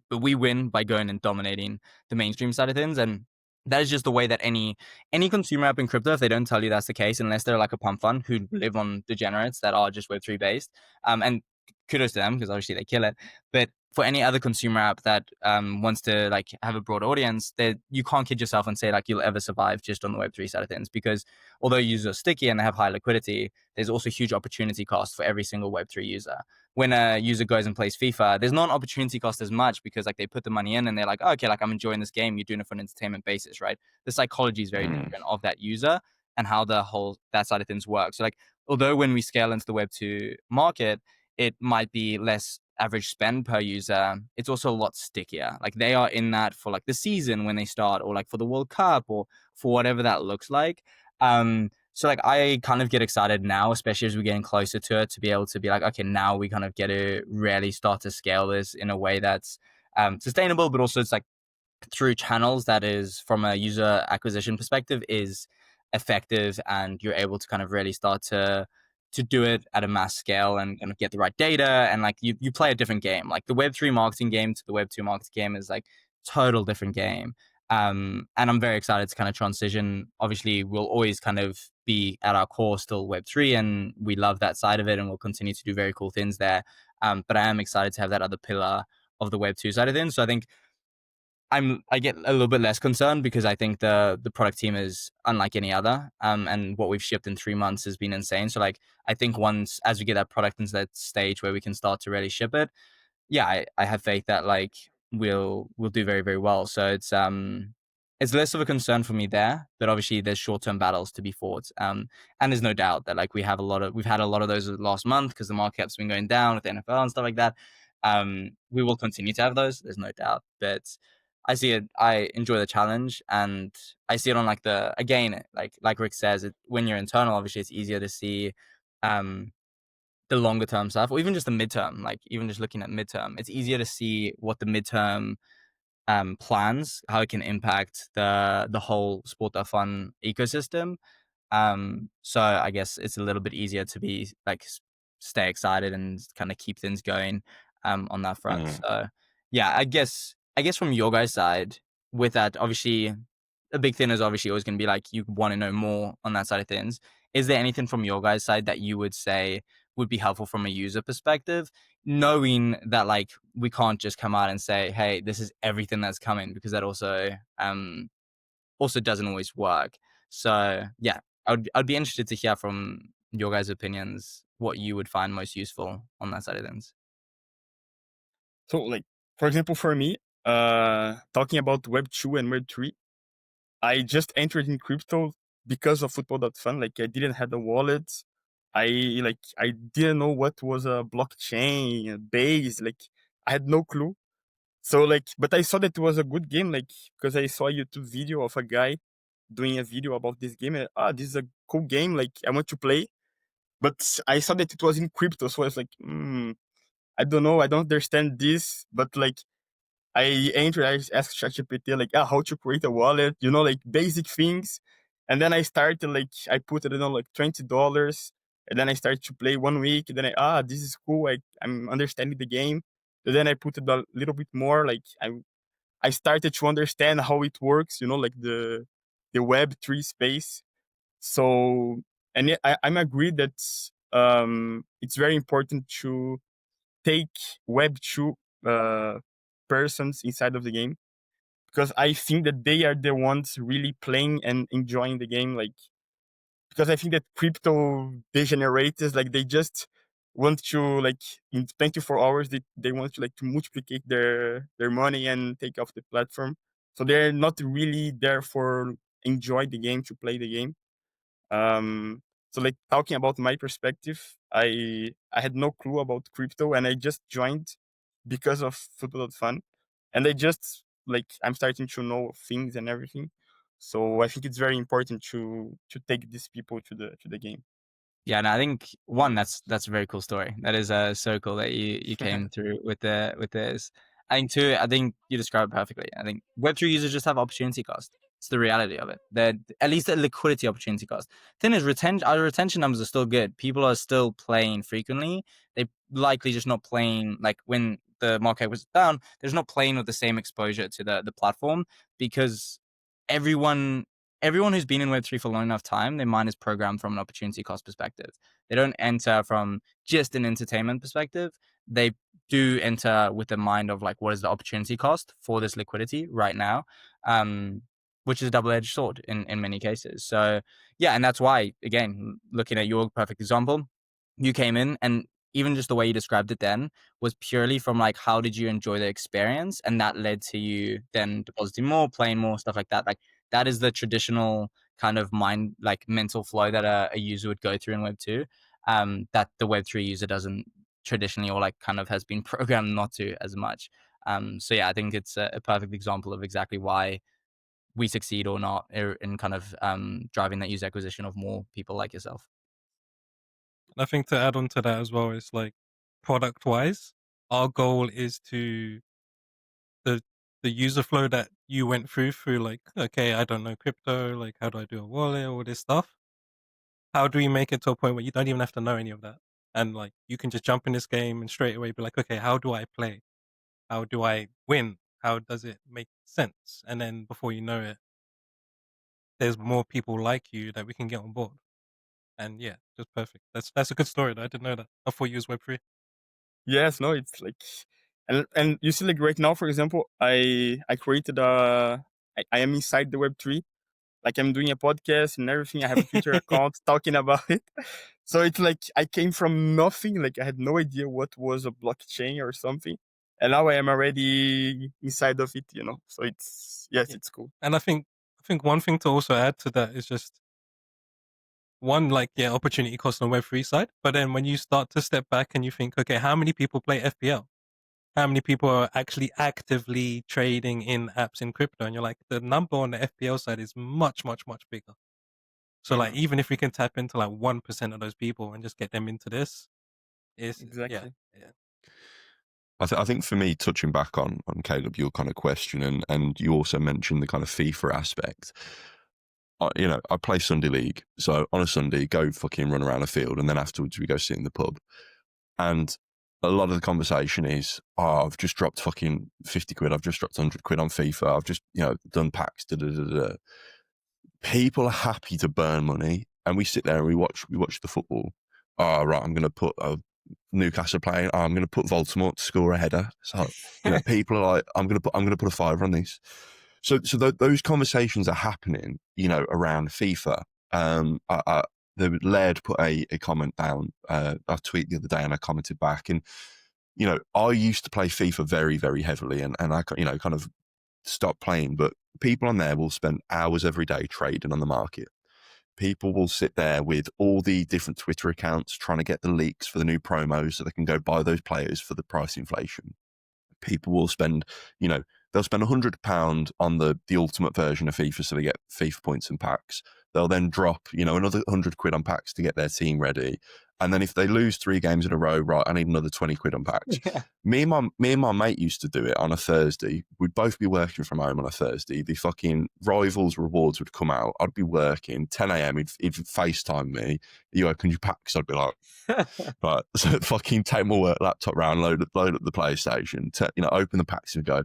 But we win by going and dominating the mainstream side of things. And that is just the way that any consumer app in crypto, if they don't tell you that's the case, unless they're like a pump fund who live on degenerates that are just Web3 based, and kudos to them because obviously they kill it. But for any other consumer app that wants to, like, have a broad audience, that you can't kid yourself and say, like, you'll ever survive just on the Web3 side of things, because although users are sticky and they have high liquidity, there's also huge opportunity cost for every single Web3 user. When a user goes and plays FIFA, there's not an opportunity cost as much because, like, they put the money in and they're like, oh, okay, like, I'm enjoying this game. You're doing it for an entertainment basis, right? The psychology is very different of that user and how the whole that side of things work. So, like, although when we scale into the Web2 market, it might be less average spend per user, it's also a lot stickier. Like, they are in that for, like, the season when they start, or like for the World Cup, or for whatever that looks like. So, like, I kind of get excited now, especially as we're getting closer to it, to be able to be like, okay, now we kind of get to really start to scale this in a way that's sustainable, but also it's like through channels that is, from a user acquisition perspective, is effective, and you're able to kind of really start to do it at a mass scale and kind of get the right data, and, like, you play a different game. Like, the Web3 marketing game to the Web2 marketing game is like total different game. And I'm very excited to kind of transition. Obviously, we'll always kind of be at our core still Web3, and we love that side of it, and we'll continue to do very cool things there. But I am excited to have that other pillar of the Web2 side of things. So I think I get a little bit less concerned because I think the product team is unlike any other. And what we've shipped in 3 months has been insane. So, like, I think once, as we get that product into that stage where we can start to really ship it, yeah, I have faith that, like, we'll do very, very well. So it's less of a concern for me there, but obviously there's short-term battles to be fought. And there's no doubt that, like, we've had a lot of those last month because the market cap's been going down with the NFL and stuff like that. We will continue to have those, there's no doubt, but I enjoy the challenge, and I see it on like like Rick says, when you're internal, obviously it's easier to see the longer term stuff, or even just the midterm, like even just looking at midterm, it's easier to see what the midterm plans, how it can impact the whole Sport.Fun ecosystem. So I guess it's a little bit easier to be like stay excited and kind of keep things going on that front. So yeah, I guess from your guys' side, with that, obviously a big thing is obviously always going to be like you want to know more on that side of things. Is there anything from your guys' side that you would say would be helpful from a user perspective, knowing that like we can't just come out and say, hey, this is everything that's coming, because that also doesn't always work. So yeah, I'd be interested to hear from your guys' opinions what you would find most useful on that side of things. So like, for example, for me, talking about Web 2 and Web 3, I just entered in crypto because of football.fun. Like, I didn't have a wallet. I didn't know what was a blockchain, a base. Like, I had no clue. So like, but I saw that it was a good game, like, because I saw a YouTube video of a guy doing a video about this game. And, this is a cool game. Like, I want to play. But I saw that it was in crypto, so I was like, I don't know, I don't understand this. But like, I asked ChatGPT like, how to create a wallet, like basic things. And then I started like, I put it on like $20, and then I started to play 1 week. And then this is cool. I'm understanding the game. And then I put it a little bit more. Like I started to understand how it works. Like the Web3 space. So, and I'm agreed that it's very important to take Web2 persons inside of the game, because I think that they are the ones really playing and enjoying the game. Like, because I think that crypto degenerators, like, they just want to, like, in 24 hours they want to like to multiplicate their money and take off the platform. So they're not really there for enjoy the game, to play the game. So like, talking about my perspective, I had no clue about crypto, and I just joined because of football.fun, and I just like, I'm starting to know things and everything. So I think it's very important to take these people to the game. Yeah, and I think that's a very cool story. That is so cool that you came through with this. I think two, I think you described it perfectly. I think Web3 users just have opportunity cost. It's the reality of it. That at least a liquidity opportunity cost. Thing is, our retention numbers are still good. People are still playing frequently. They likely just not playing like when the market was down. They're just not playing with the same exposure to the platform, because everyone who's been in Web3 for long enough time, their mind is programmed from an opportunity cost perspective. They don't enter from just an entertainment perspective. They do enter with the mind of like, what is the opportunity cost for this liquidity right now? Which is a double-edged sword in many cases. So yeah, and that's why, again, looking at your perfect example, you came in, and even just the way you described it then was purely from like, how did you enjoy the experience? And that led to you then depositing more, playing more, stuff like that. Like, that is the traditional kind of mental flow that a user would go through in Web 2, that the Web 3 user doesn't traditionally, or like kind of has been programmed not to as much. So yeah, I think it's a perfect example of exactly why we succeed or not in kind of driving that user acquisition of more people like yourself. And I think to add on to that as well is like, product wise, our goal is to the user flow that you went through like, okay, I don't know crypto, like how do I do a wallet, all this stuff. How do we make it to a point where you don't even have to know any of that? And like, you can just jump in this game and straight away be like, okay, how do I play? How do I win? How does it make sense? And then before you know it, there's more people like you that we can get on board. And yeah, just perfect. That's a good story though. I didn't know that. I thought you was Web3. Yes, no, it's like, and you see, like, right now, for example, I created I am inside the Web3. Like, I'm doing a podcast and everything. I have a Twitter account talking about it. So it's like, I came from nothing. Like, I had no idea what was a blockchain or something. And now I am already inside of it. So it's, yes, it's cool. And I think one thing to also add to that is just one, like, yeah, opportunity cost on Web3 side. But then when you start to step back and you think, okay, how many people play FPL? how many people are actually actively trading in apps in crypto, and you're like, the number on the FPL side is much, much, much bigger. So like, even if we can tap into like 1% of those people and just get them into this, it's Exactly. yeah. I think for me, touching back on Caleb, your kind of question, and you also mentioned the kind of FIFA aspect. I play Sunday League, so on a Sunday, go fucking run around a field, and then afterwards we go sit in the pub. And a lot of the conversation is, I've just dropped fucking 50 quid, I've just dropped 100 quid on FIFA, I've just, done packs, People are happy to burn money, and we sit there and we watch the football. Oh, right, I'm going to put Newcastle playing. Oh, I'm going to put Baltimore to score a header. So, people are like, I'm going to put a fiver on this. So those conversations are happening, around FIFA. The Laird put a comment down. I tweeted the other day and I commented back. And, I used to play FIFA very, very heavily, and I, kind of stopped playing. But people on there will spend hours every day trading on the market. People will sit there with all the different Twitter accounts trying to get the leaks for the new promos so they can go buy those players for the price inflation. People will spend, they'll spend £100 on the ultimate version of FIFA so they get FIFA points and packs. They'll then drop, another 100 quid on packs to get their team ready. And then if they lose 3 games in a row, right, I need another 20 quid on packs. Yeah. Me and my mate used to do it on a Thursday. We'd both be working from home on a Thursday. The fucking Rivals rewards would come out. I'd be working 10 a.m. He'd FaceTime me. You opened your packs. I'd be like, right, so fucking take my work laptop round, load up the PlayStation, open the packs and go,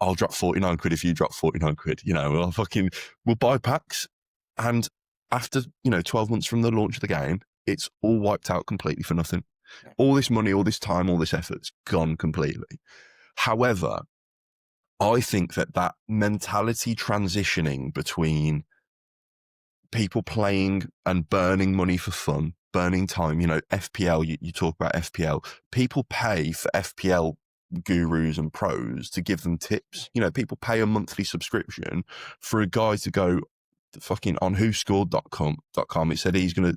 I'll drop 49 quid if you drop 49 quid. We'll buy packs. And after, 12 months from the launch of the game, it's all wiped out completely for nothing. Yeah. All this money, all this time, all this effort's gone completely. However, I think that mentality transitioning between people playing and burning money for fun, burning time, FPL, you talk about FPL, people pay for FPL gurus and pros to give them tips. People pay a monthly subscription for a guy to go fucking on whoscored.com. It said he's gonna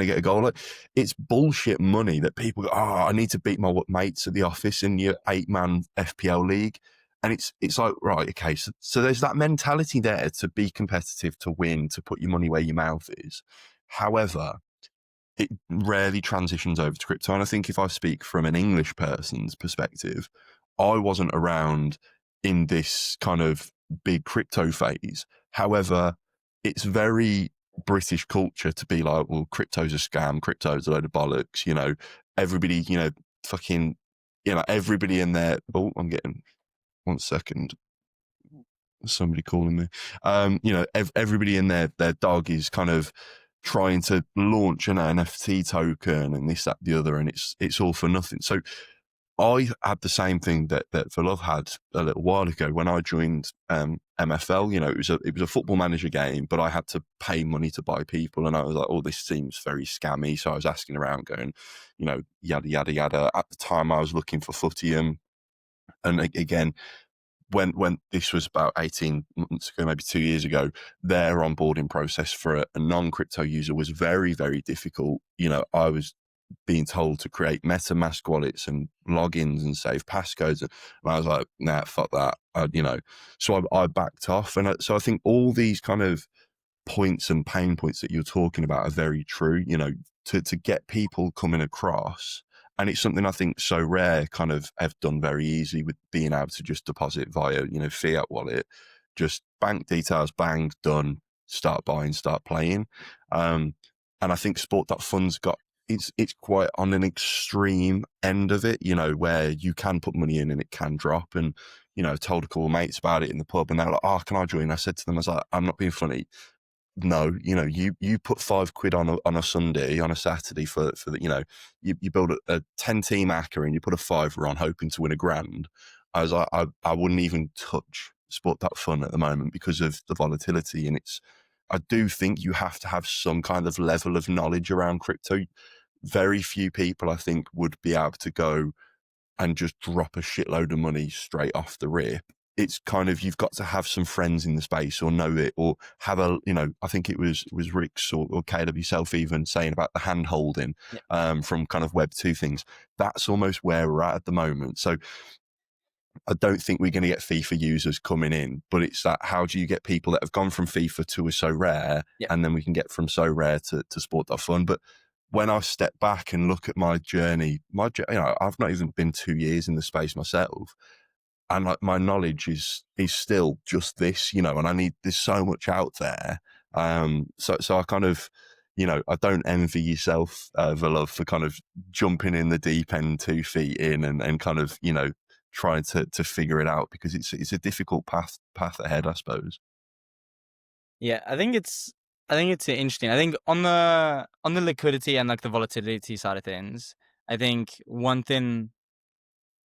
get a goal. Like, it's bullshit money that people go, I need to beat my mates at the office in your 8-man FPL league. And it's like, right, okay, so there's that mentality there to be competitive, to win, to put your money where your mouth is. However, it rarely transitions over to crypto. And I think if I speak from an English person's perspective, I wasn't around in this kind of big crypto phase. However, it's very British culture to be like, well, crypto's a scam, crypto's a load of bollocks, everybody, everybody in there. Oh, I'm getting 1 second. Somebody calling me. Everybody in their dog is kind of trying to launch an NFT token and this, that, the other, and it's all for nothing. So I had the same thing that Velovee had a little while ago when I joined MFL. It was a football manager game, but I had to pay money to buy people, and I was like, oh, this seems very scammy. So I was asking around, going, yada yada yada. At the time, I was looking for Footium, and again, when this was about 18 months ago, maybe 2 years ago, their onboarding process for a non-crypto user was very, very difficult. I was being told to create MetaMask wallets and logins and save passcodes. And I was like, nah, fuck that. So I backed off. And so I think all these kind of points and pain points that you're talking about are very true, to get people coming across. And it's something I think so rare kind of have done very easily with being able to just deposit via, fiat wallet, just bank details, bang, done, start buying, start playing. And I think Sport.Fun's got, it's quite on an extreme end of it, where you can put money in and it can drop. And, I told a couple of mates about it in the pub and they were like, oh, can I join? I said to them, I was like, I'm not being funny. No, you put 5 quid on a Sunday, on a Saturday for the, you build a 10-team ACCA and you put a fiver on hoping to win £1,000. I was like, I wouldn't even touch Sport.Fun at the moment because of the volatility. And I do think you have to have some kind of level of knowledge around crypto. Very few people, I think, would be able to go and just drop a shitload of money straight off the rip it's kind of, you've got to have some friends in the space or know it, or have a, I think it was Rykz or Caleb yourself even saying about the hand holding from kind of Web 2 things. That's almost where we're at the moment. So I don't think we're going to get FIFA users coming in, but it's that, how do you get people that have gone from FIFA to a So Rare, and then we can get from So Rare to Sport.Fun. But when I step back and look at my journey, I've not even been 2 years in the space myself, and like my knowledge is still just this, and there's so much out there. So I kind of, I don't envy yourself, Velovee, for kind of jumping in the deep end 2 feet in and kind of, trying to figure it out, because it's a difficult path ahead, I suppose. Yeah, I think it's interesting. I think on the liquidity and like the volatility side of things, I think one thing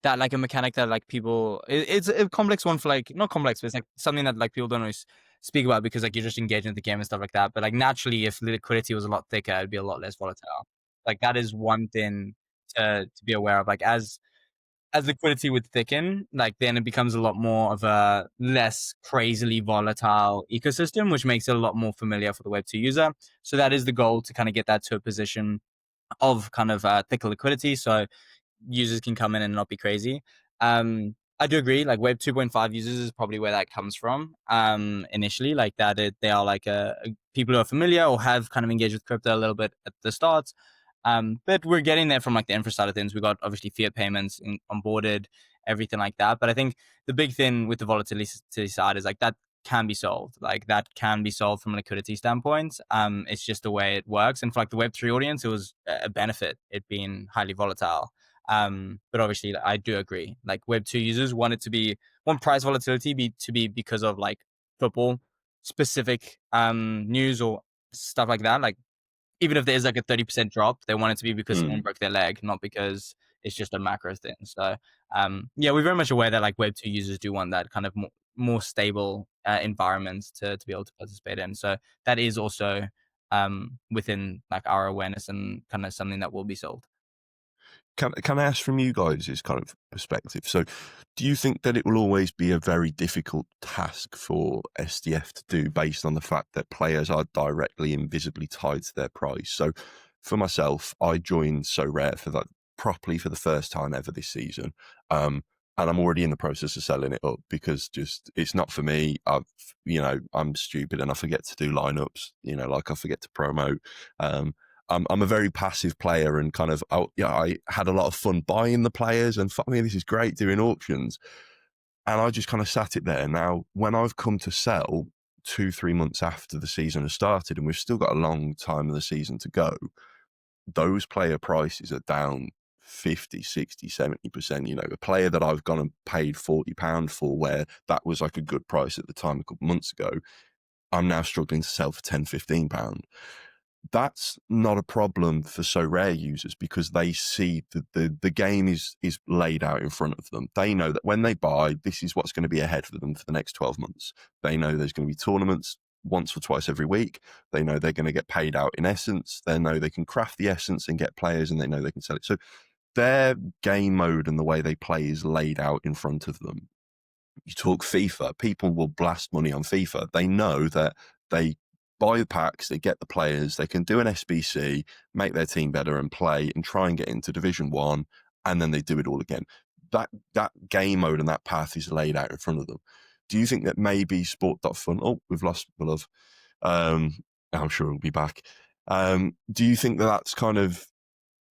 that like a mechanic that like people, it's a complex one for like, not complex, but it's like something that like people don't always speak about, because like you're just engaging with the game and stuff like that. But like naturally, if liquidity was a lot thicker, it'd be a lot less volatile. Like that is one thing to be aware of. Like as liquidity would thicken, like then it becomes a lot more of a less crazily volatile ecosystem, which makes it a lot more familiar for the Web 2 user. So that is the goal, to kind of get that to a position of kind of thicker liquidity, so users can come in and not be crazy. I do agree, like Web 2.5 users is probably where that comes from initially, like that they are like people who are familiar or have kind of engaged with crypto a little bit at the start. But we're getting there from like the infra side of things. We got obviously fiat payments onboarded, everything like that. But I think the big thing with the volatility side is like that can be solved. Like that can be solved from a liquidity standpoint. It's just the way it works. And for like the Web3 audience, it was a benefit, it being highly volatile. But obviously I do agree, like Web 2 users want price volatility to be because of like football specific news or stuff like that. Like even if there's like a 30% drop, they want it to be because someone broke their leg, not because it's just a macro thing. So yeah, we're very much aware that like Web 2 users do want that kind of more stable environment to be able to participate in. So that is also within like our awareness and kind of something that will be solved. Can I ask from you guys' kind of perspective? So, do you think that it will always be a very difficult task for SDF to do, based on the fact that players are directly invisibly tied to their price? So, for myself, I joined So Rare for that properly for the first time ever this season, and I'm already in the process of selling it up, because just it's not for me. I'm stupid and I forget to do lineups. Like I forget to promote. I'm a very passive player, and kind of, I had a lot of fun buying the players, and fuck me, this is great doing auctions. And I just kind of sat it there. Now, when I've come to sell 2-3 months after the season has started, and we've still got a long time of the season to go, those player prices are down 50, 60, 70%. A player that I've gone and paid £40 for, where that was like a good price at the time a couple months ago, I'm now struggling to sell for £10, £15. That's not a problem for So Rare users, because they see the game is laid out in front of them. They know that when they buy, this is what's going to be ahead for them for the next 12 months. They know there's going to be tournaments once or twice every week. They know they're going to get paid out in essence. They know they can craft the essence and get players, and they know they can sell it. So their game mode and the way they play is laid out in front of them. You talk FIFA, people will blast money on FIFA. They know that they buy the packs, they get the players, they can do an SBC, make their team better and play and try and get into Division 1, and then they do it all again. That game mode and that path is laid out in front of them. Do you think that maybe Sport.Fun, we've lost Velovee, I'm sure he'll be back. Do you think that that's kind of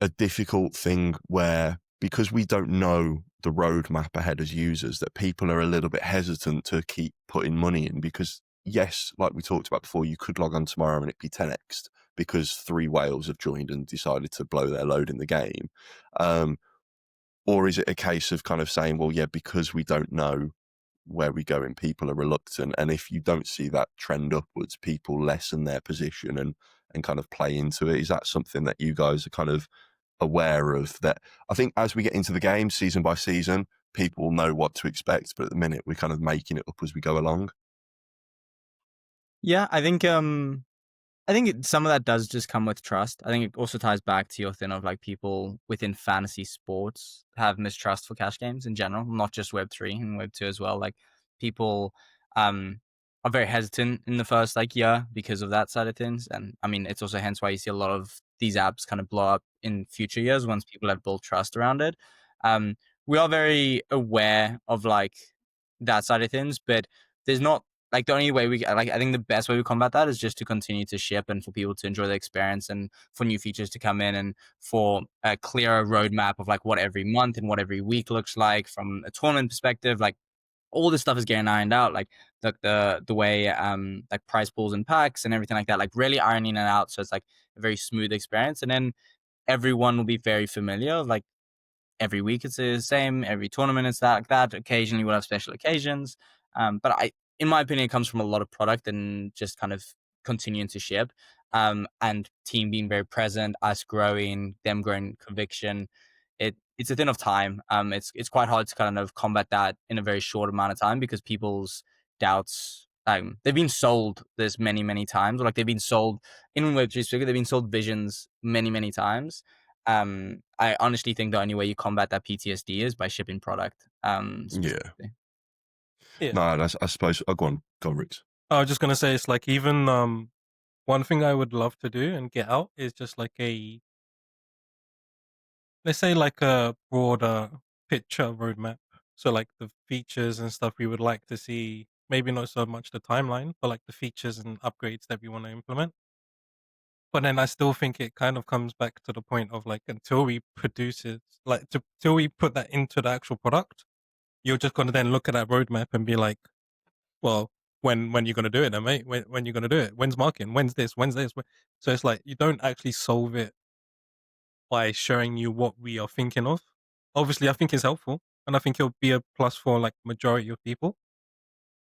a difficult thing, where, because we don't know the roadmap ahead as users, that people are a little bit hesitant to keep putting money in? Because yes, like we talked about before, you could log on tomorrow and it'd be 10x because 3 whales have joined and decided to blow their load in the game. Or is it a case of kind of saying, well, yeah, because we don't know where we go and people are reluctant, and if you don't see that trend upwards, people lessen their position and kind of play into it? Is that something that you guys are kind of aware of? That I think as we get into the game season by season, people will know what to expect, but at the minute we're kind of making it up as we go along. Yeah, I think some of that does just come with trust. I think it also ties back to your thing of like people within fantasy sports have mistrust for cash games in general, not just Web3 and Web 2 as well. Like people are very hesitant in the first like year because of that side of things. And I mean, it's also hence why you see a lot of these apps kind of blow up in future years once people have built trust around it. We are very aware of like that side of things, but there's not like the only way we like. I think the best way we combat that is just to continue to ship and for people to enjoy the experience and for new features to come in and for a clearer roadmap of like what every month and what every week looks like from a tournament perspective. Like all this stuff is getting ironed out, like the way like prize pools and packs and everything like that, like really ironing it out so it's like a very smooth experience, and then everyone will be very familiar. Like every week it's the same, every tournament it's that like that. Occasionally we'll have special occasions, but in my opinion, it comes from a lot of product and just kind of continuing to ship, and team being very present, us growing, them growing conviction. It's a thing of time. It's quite hard to kind of combat that in a very short amount of time because people's doubts, they've been sold this many times, or like they've been sold in Web3 figure, they've been sold visions many times. I honestly think the only way you combat that PTSD is by shipping product. Specifically. Yeah. No, I suppose. Oh, go on, Rykz. I was just gonna say it's like even one thing I would love to do and get out is just like let's say like a broader picture roadmap. So like the features and stuff we would like to see, maybe not so much the timeline, but like the features and upgrades that we want to implement. But then I still think it kind of comes back to the point of like until we produce it, like till we put that into the actual product, you're just gonna then look at that roadmap and be like, well, when you gonna do it then, mate? When you gonna do it? When's marketing? When's this? When's this? So it's like you don't actually solve it by showing you what we are thinking of. Obviously, I think it's helpful, and I think it'll be a plus for like majority of people.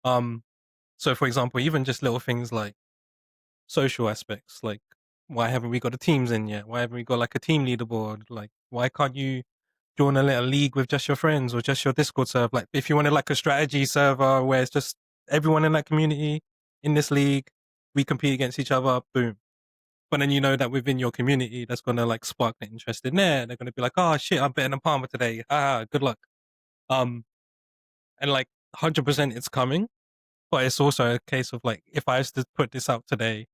So for example, even just little things like social aspects, like why haven't we got the teams in yet? Why haven't we got like a team leaderboard? Like why can't you join a little league with just your friends or just your Discord server? Like if you wanted like a strategy server where it's just everyone in that community in this league, we compete against each other, boom. But then you know that within your community, that's going to like spark the interest in there. They're going to be like, oh shit, I'm betting on Palmer today. Good luck. And like 100% it's coming, but it's also a case of like, if I was to put this out today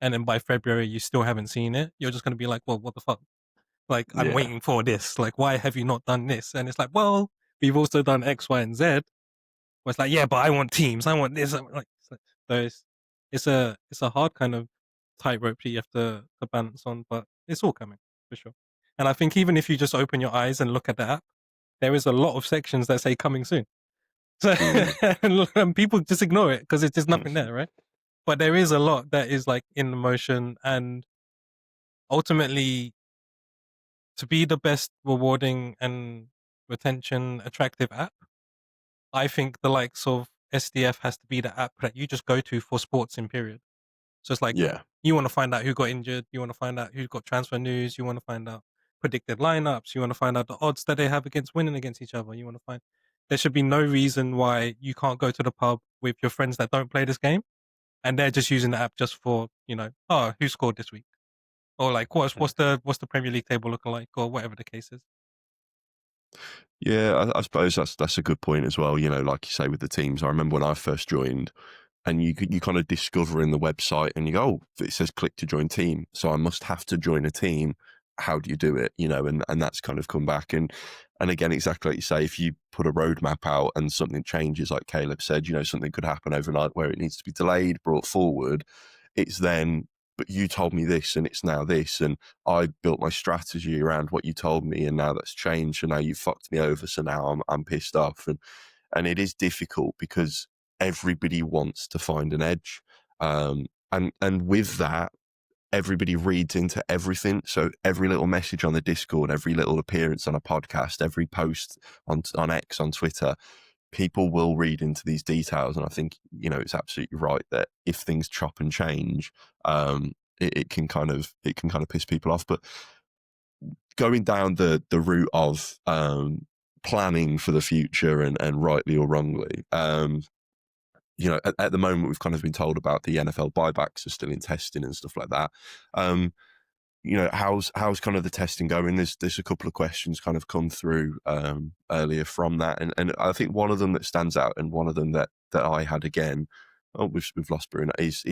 and then by February you still haven't seen it, you're just going to be like, well, what the fuck? Like, I'm waiting for this. Like, why have you not done this? And it's like, well, we've also done X, Y, and Z. Where it's like, yeah, but I want teams. I want this. Like, so it's a hard kind of tightrope that you have to balance on, but it's all coming for sure. And I think even if you just open your eyes and look at the app, there is a lot of sections that say coming soon. So and people just ignore it because it's just nothing there, right? But there is a lot that is like in motion, and ultimately, to be the best rewarding and retention attractive app, I think the likes of SDF has to be the app that you just go to for sports in period. So it's like, you want to find out who got injured, you want to find out who got transfer news, you want to find out predicted lineups, you want to find out the odds that they have against winning against each other. You want to find, there should be no reason why you can't go to the pub with your friends that don't play this game and they're just using the app just for, oh, who scored this week? Or like, what's the Premier League table looking like, or whatever the case is. Yeah, I suppose that's a good point as well. Like you say with the teams. I remember when I first joined, and you kind of discover in the website, and you go, oh, it says click to join team, so I must have to join a team. How do you do it? And that's kind of come back. And again, exactly like you say, if you put a roadmap out and something changes, like Caleb said, something could happen overnight where it needs to be delayed, brought forward. It's then, but you told me this and it's now this, and I built my strategy around what you told me, and now that's changed, and now you fucked me over, so now I'm pissed off. And it is difficult because everybody wants to find an edge. And with that, everybody reads into everything. So every little message on the Discord, every little appearance on a podcast, every post on X, on Twitter, people will read into these details. And I think, it's absolutely right that if things chop and change, it can kind of piss people off. But going down the route of planning for the future and rightly or wrongly, at the moment we've kind of been told about the NFL buybacks are still in testing and stuff like that. how's kind of the testing going? There's a couple of questions kind of come through earlier from that, and I think one of them that stands out, and one of them that I had again. Oh, we've lost Bruno. His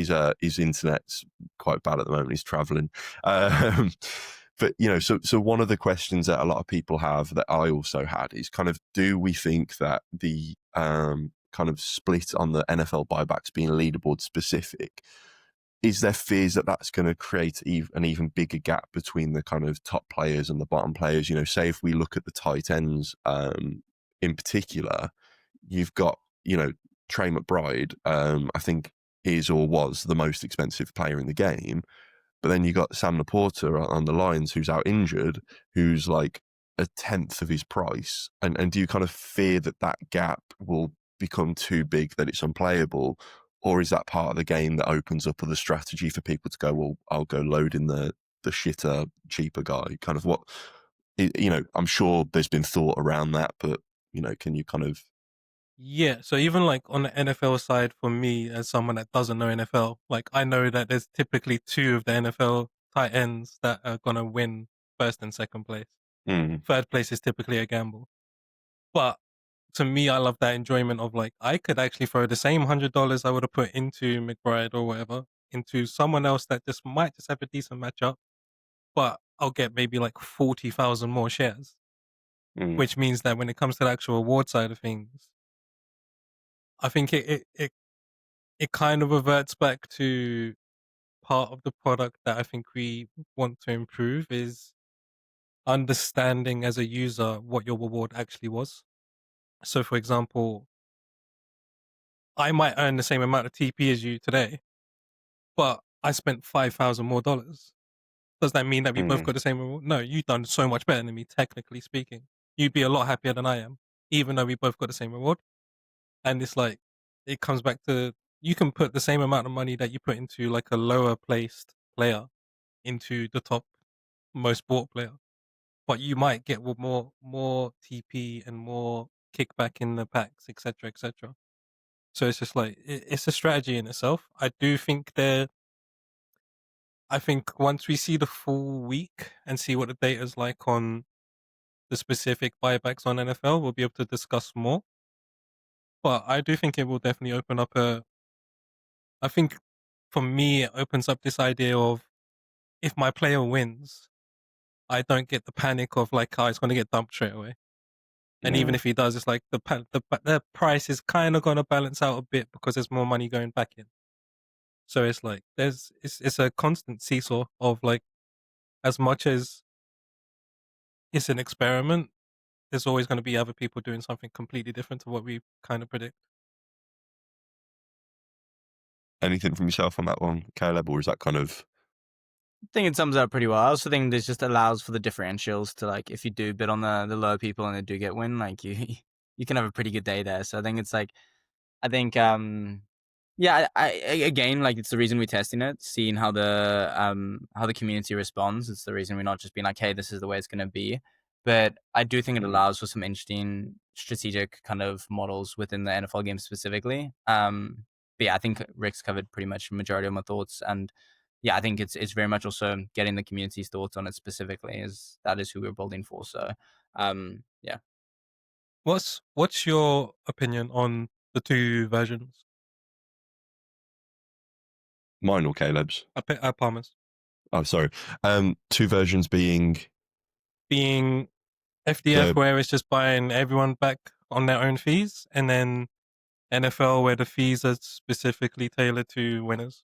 internet's quite bad at the moment. He's traveling. But so one of the questions that a lot of people have that I also had is kind of, do we think that the kind of split on the NFL buybacks being leaderboard specific, is there fears that that's going to create an even bigger gap between the kind of top players and the bottom players? Say if we look at the tight ends in particular, you've got, Trey McBride, I think is or was the most expensive player in the game. But then you got Sam Laporta on the Lions, who's out injured, who's like a tenth of his price. And do you kind of fear that gap will become too big, that it's unplayable? Or is that part of the game that opens up other strategy for people to go, well, I'll go load in the shitter, cheaper guy? Kind of what, I'm sure there's been thought around that, but, can you kind of... Yeah, so even like on the NFL side, for me, as someone that doesn't know NFL, like I know that there's typically 2 of the NFL tight ends that are going to win first and second place. Third place is typically a gamble. But to me, I love that enjoyment of like, I could actually throw the same $100 I would have put into McBride or whatever into someone else that might have a decent matchup, but I'll get maybe like 40,000 more shares, which means that when it comes to the actual award side of things, I think it kind of reverts back to part of the product that I think we want to improve is understanding as a user what your reward actually was. So, for example, I might earn the same amount of TP as you today, but I spent $5,000 more. Does that mean that we both got the same reward? No, you've done so much better than me, technically speaking. You'd be a lot happier than I am, even though we both got the same reward. And it's like, it comes back to, you can put the same amount of money that you put into like a lower placed player into the top most bought player, but you might get more TP and more kickback in the packs, etc., etc. So it's just like, it's a strategy in itself. I think once we see the full week and see what the data is like on the specific buybacks on NFL, we'll be able to discuss more. But I do think it will definitely open up I think for me, it opens up this idea of, if my player wins, I don't get the panic of like, oh, it's going to get dumped straight away. And even if he does, it's like the price is kind of going to balance out a bit because there's more money going back in. So it's like, it's a constant seesaw of like, as much as it's an experiment, there's always going to be other people doing something completely different to what we kind of predict. Anything from yourself on that one, Caleb, or is that kind of... I think it sums it up pretty well. I also think this just allows for the differentials to, like, if you do bid on the lower people and they do get win, like you can have a pretty good day there. So I think it's like, yeah, I again, like, it's the reason we're testing it, seeing how the community responds. It's the reason we're not just being like, hey, this is the way it's going to be. But I do think it allows for some interesting strategic kind of models within the NFL game specifically. But yeah, I think Rykz covered pretty much the majority of my thoughts, and yeah, I think it's very much also getting the community's thoughts on it specifically, that is who we're building for. So, yeah. What's your opinion on the 2 versions? Mine or Caleb's? Palmer's. Oh, sorry. 2 versions being FDF, where it's just buying everyone back on their own fees, and then NFL, where the fees are specifically tailored to winners.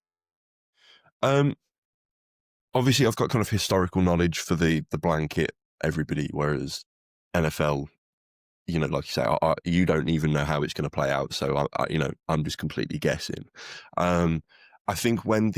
Obviously, I've got kind of historical knowledge for the blanket everybody, whereas NFL, like you say, you don't even know how it's going to play out. So I'm just completely guessing. I think when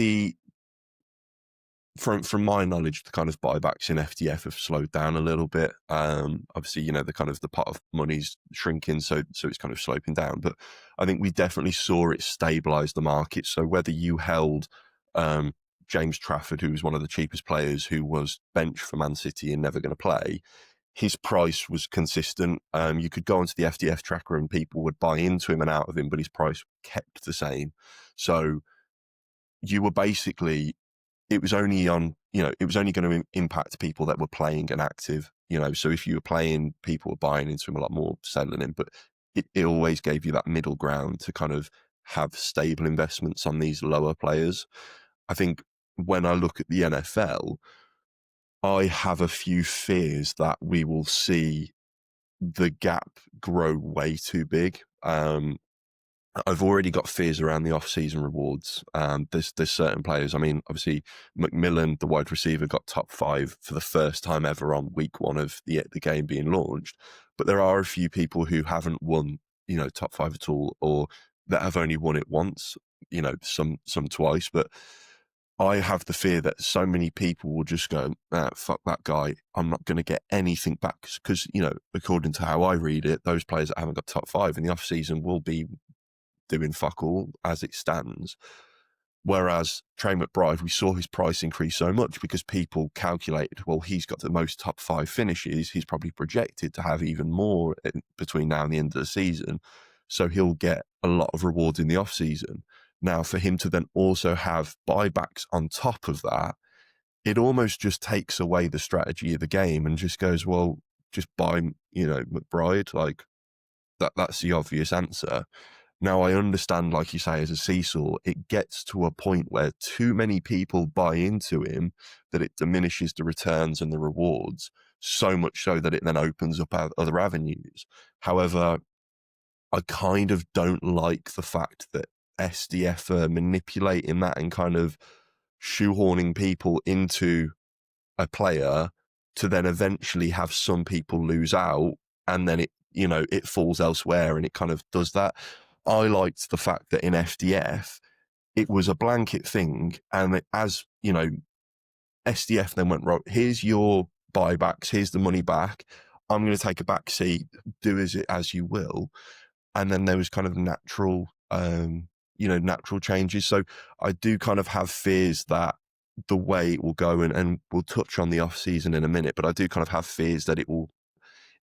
from my knowledge, the kind of buybacks in FDF have slowed down a little bit. Obviously, the kind of the pot of money's shrinking, so it's kind of sloping down. But I think we definitely saw it stabilize the market. So whether you held James Trafford, who was one of the cheapest players, who was benched for Man City and never going to play, his price was consistent. You could go onto the FDF tracker and people would buy into him and out of him, but his price kept the same. So you were basically, it was only on, it was only going to impact people that were playing and active, so if you were playing, people were buying into him a lot more, selling him, but it always gave you that middle ground to kind of have stable investments on these lower players. I think when I look at the NFL, I have a few fears that we will see the gap grow way too big. I've already got fears around the off-season rewards. There's certain players. I mean, obviously, McMillan, the wide receiver, got top 5 for the first time ever on week 1 of the game being launched. But there are a few people who haven't won, top 5 at all, or that have only won it once. Some twice. But I have the fear that so many people will just go, fuck that guy. I'm not going to get anything back because, according to how I read it, those players that haven't got top 5 in the off-season will be doing fuck all as it stands. Whereas Trey McBride, we saw his price increase so much because people calculated, well, he's got the most top 5 finishes. He's probably projected to have even more between now and the end of the season. So he'll get a lot of rewards in the off season. Now, for him to then also have buybacks on top of that, it almost just takes away the strategy of the game and just goes, well, just buy, McBride. Like that's the obvious answer. Now, I understand, like you say, as a seesaw, it gets to a point where too many people buy into him that it diminishes the returns and the rewards, so much so that it then opens up other avenues. However, I kind of don't like the fact that SDF are manipulating that and kind of shoehorning people into a player to then eventually have some people lose out and then it falls elsewhere and it kind of does that. I liked the fact that in FDF, it was a blanket thing. And as, SDF then went, right, here's your buybacks, here's the money back. I'm going to take a back seat, do as you will. And then there was kind of natural changes. So I do kind of have fears that the way it will go, and we'll touch on the off season in a minute, but I do kind of have fears that it will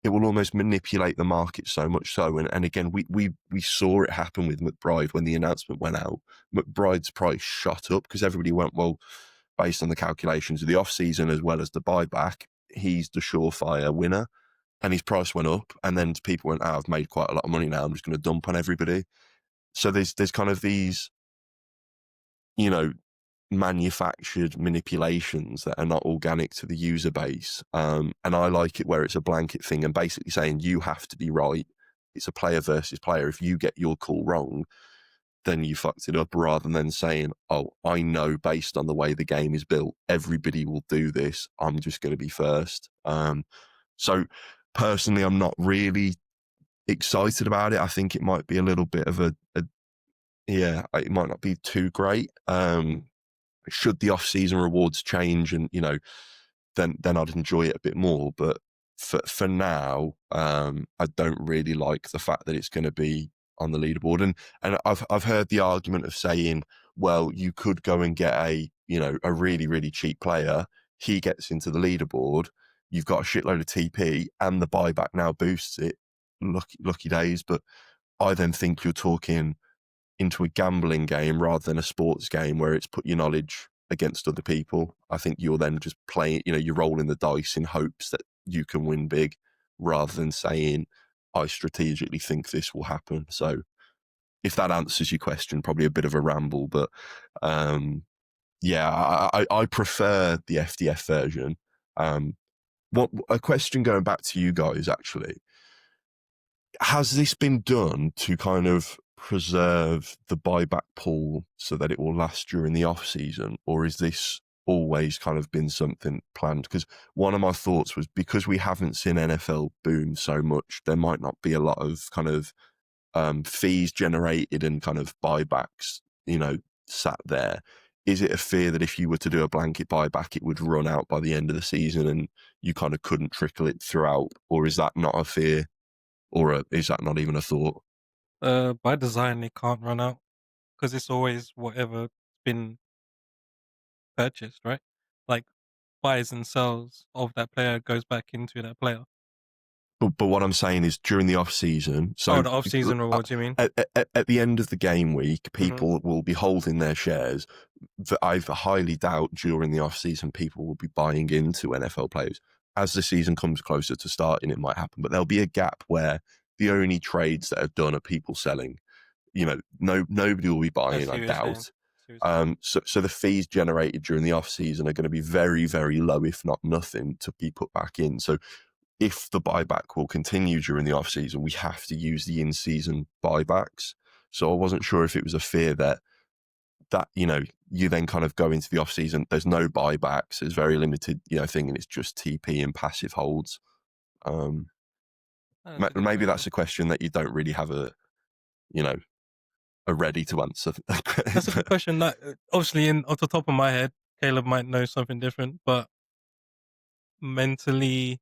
almost manipulate the market so much so. And again, we saw it happen with McBride when the announcement went out. McBride's price shot up because everybody went, well, based on the calculations of the off season as well as the buyback, he's the surefire winner. And his price went up. And then people went, I've made quite a lot of money now. I'm just going to dump on everybody. So there's kind of these, manufactured manipulations that are not organic to the user base. And I like it where it's a blanket thing and basically saying you have to be right. It's a player versus player. If you get your call wrong, then you fucked it up, rather than saying, oh, I know based on the way the game is built, everybody will do this. I'm just going to be first. So personally, I'm not really excited about it. I think it might be a little bit of it might not be too great. Should the off-season rewards change and, then I'd enjoy it a bit more. But for now, I don't really like the fact that it's going to be on the leaderboard. And I've heard the argument of saying, well, you could go and get a really, really cheap player. He gets into the leaderboard. You've got a shitload of TP and the buyback now boosts it. Lucky days. But I then think you're talking into a gambling game rather than a sports game where it's put your knowledge against other people. I think you're then just playing, you're rolling the dice in hopes that you can win big rather than saying, I strategically think this will happen. So if that answers your question, probably a bit of a ramble, but I prefer the FDF version. What a question going back to you guys, actually. Has this been done to kind of preserve the buyback pool so that it will last during the off season, or is this always kind of been something planned? Because one of my thoughts was, because we haven't seen NFL boom so much, there might not be a lot of kind of fees generated and kind of buybacks, sat there. Is it a fear that if you were to do a blanket buyback, it would run out by the end of the season and you kind of couldn't trickle it throughout? Or is that not a fear? Or is that not even a thought? By design, it can't run out because it's always whatever been purchased, right? Like buys and sells of that player goes back into that player. But what I'm saying is during the off season. So the off-season rewards, you mean? At the end of the game week, Mm-hmm. people will be holding their shares. I highly doubt during the off season people will be buying into NFL players. As the season comes closer to starting, it might happen, but there'll be a gap where the only trades that are done are people selling. Nobody will be buying, I doubt. So the fees generated during the off season are going to be very, very low, if not nothing, to be put back in. So if the buyback will continue during the off season, we have to use the in season buybacks. So I wasn't sure if it was a fear that you then kind of go into the off season. There's no buybacks. There's very limited thing, and it's just TP and passive holds. Maybe that's a question that you don't really have a ready to answer. That's a good question. That obviously, off the top of my head, Caleb might know something different, but mentally,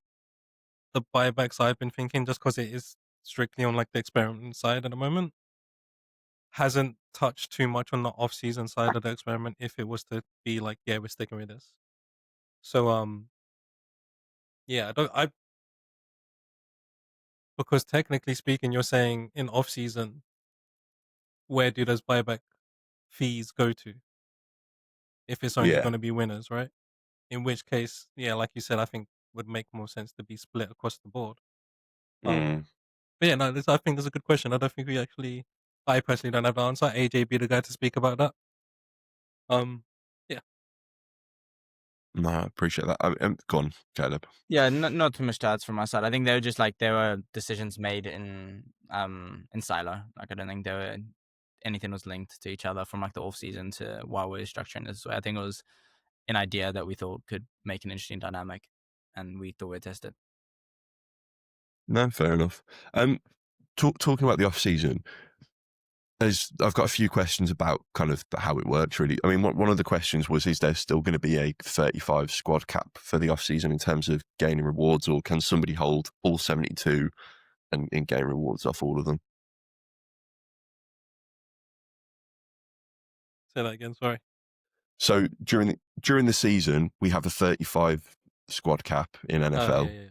the buybacks I've been thinking, just because it is strictly on like the experiment side at the moment, hasn't touched too much on the off-season side of the experiment. If it was to be like, yeah, we're sticking with this. So, yeah, because technically speaking, you're saying in off-season, where do those buyback fees go to? If it's only going to be winners, right? In which case, yeah, like you said, I think would make more sense to be split across the board. But yeah, no, I think that's a good question. I don't think I personally don't have the answer. AJ be the guy to speak about that. Yeah. No, I appreciate that. Go on, Caleb. Yeah, not too much to add from my side. I think they were just like there were decisions made in silo. Like I don't think anything was linked to each other from like the off season to while we're structuring this. So I think it was an idea that we thought could make an interesting dynamic, and we thought we'd test it. No, fair enough. Talking about the off season, I've got a few questions about kind of how it works. Really, I mean, one of the questions was: is there still going to be a 35 squad cap for the off season in terms of gaining rewards, or can somebody hold all 72 and gain rewards off all of them? Say that again. Sorry. So during the season, we have a 35 squad cap in NFL. Yeah.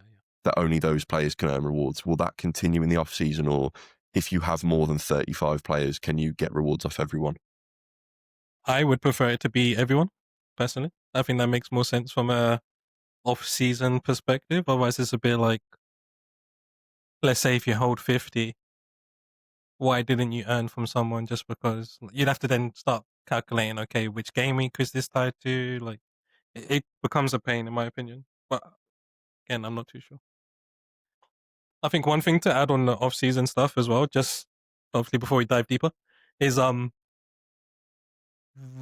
That only those players can earn rewards. Will that continue in the off season, or if you have more than 35 players, can you get rewards off everyone? I would prefer it to be everyone, personally. I think that makes more sense from a off-season perspective. Otherwise, it's a bit like, let's say if you hold 50, why didn't you earn from someone just because? You'd have to then start calculating, okay, which game week is this tied to? Like, it becomes a pain, in my opinion. But again, I'm not too sure. I think one thing to add on the off-season stuff as well, just obviously before we dive deeper, is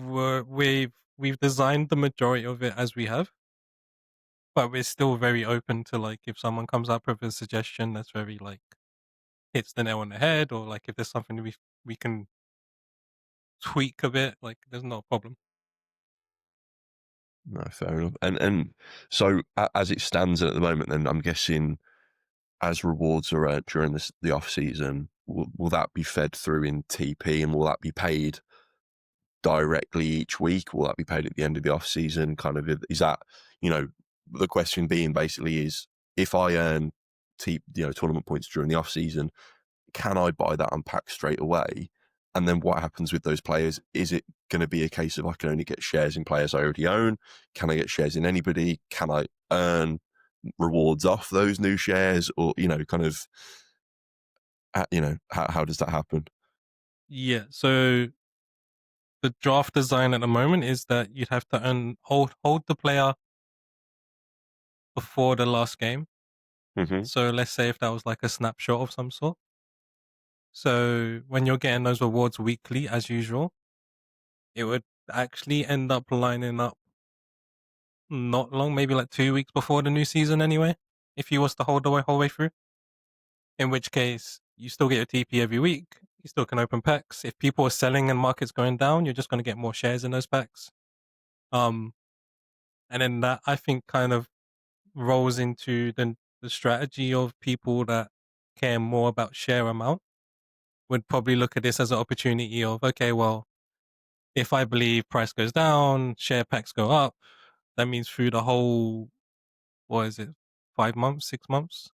we've designed the majority of it as we have, but we're still very open to like if someone comes up with a suggestion that's very like hits the nail on the head, or like if there's something we can tweak a bit, like there's no problem. No, fair enough. And so as it stands at the moment, then I'm guessing as rewards are earned during the off season, will that be fed through in TP, and will that be paid directly each week? Will that be paid at the end of the off season? Kind of is that the question being basically is if I earn tournament points during the off season, can I buy that unpack straight away? And then what happens with those players? Is it going to be a case of I can only get shares in players I already own? Can I get shares in anybody? Can I earn rewards off those new shares? Or, kind of, how does that happen? Yeah, so the draft design at the moment is that you'd have to hold the player before the last game. Mm-hmm. So let's say if that was like a snapshot of some sort. So when you're getting those rewards weekly, as usual, it would actually end up lining up not long, maybe like 2 weeks before the new season anyway, if you was to hold the whole way through. In which case, you still get your TP every week. You still can open packs. If people are selling and markets going down, you're just going to get more shares in those packs. And then that, I think, kind of rolls into the strategy of people that care more about share amount would probably look at this as an opportunity of, okay, well, if I believe price goes down, share packs go up, that means through the whole, what is it, 5 months, 6 months?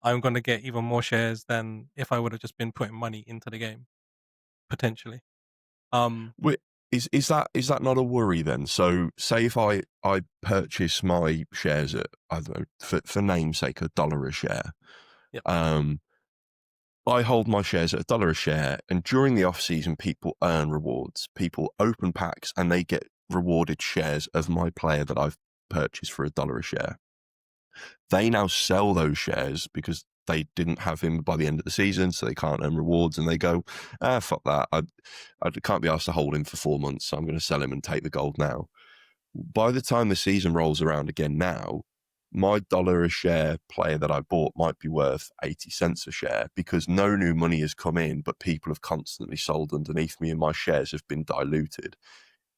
I'm going to get even more shares than if I would have just been putting money into the game, potentially. Is that not a worry then? So say if I purchase my shares at, I don't know, for namesake, $1 a share. Yep. I hold my shares at $1 a share, and during the off season, people earn rewards. People open packs and they get rewarded shares of my player that I've purchased for $1 a share. They now sell those shares because they didn't have him by the end of the season, so they can't earn rewards, and they go, fuck that. I can't be asked to hold him for 4 months, so I'm going to sell him and take the gold now. By the time the season rolls around again now, my $1 a share player that I bought might be worth 80 cents a share because no new money has come in, but people have constantly sold underneath me and my shares have been diluted.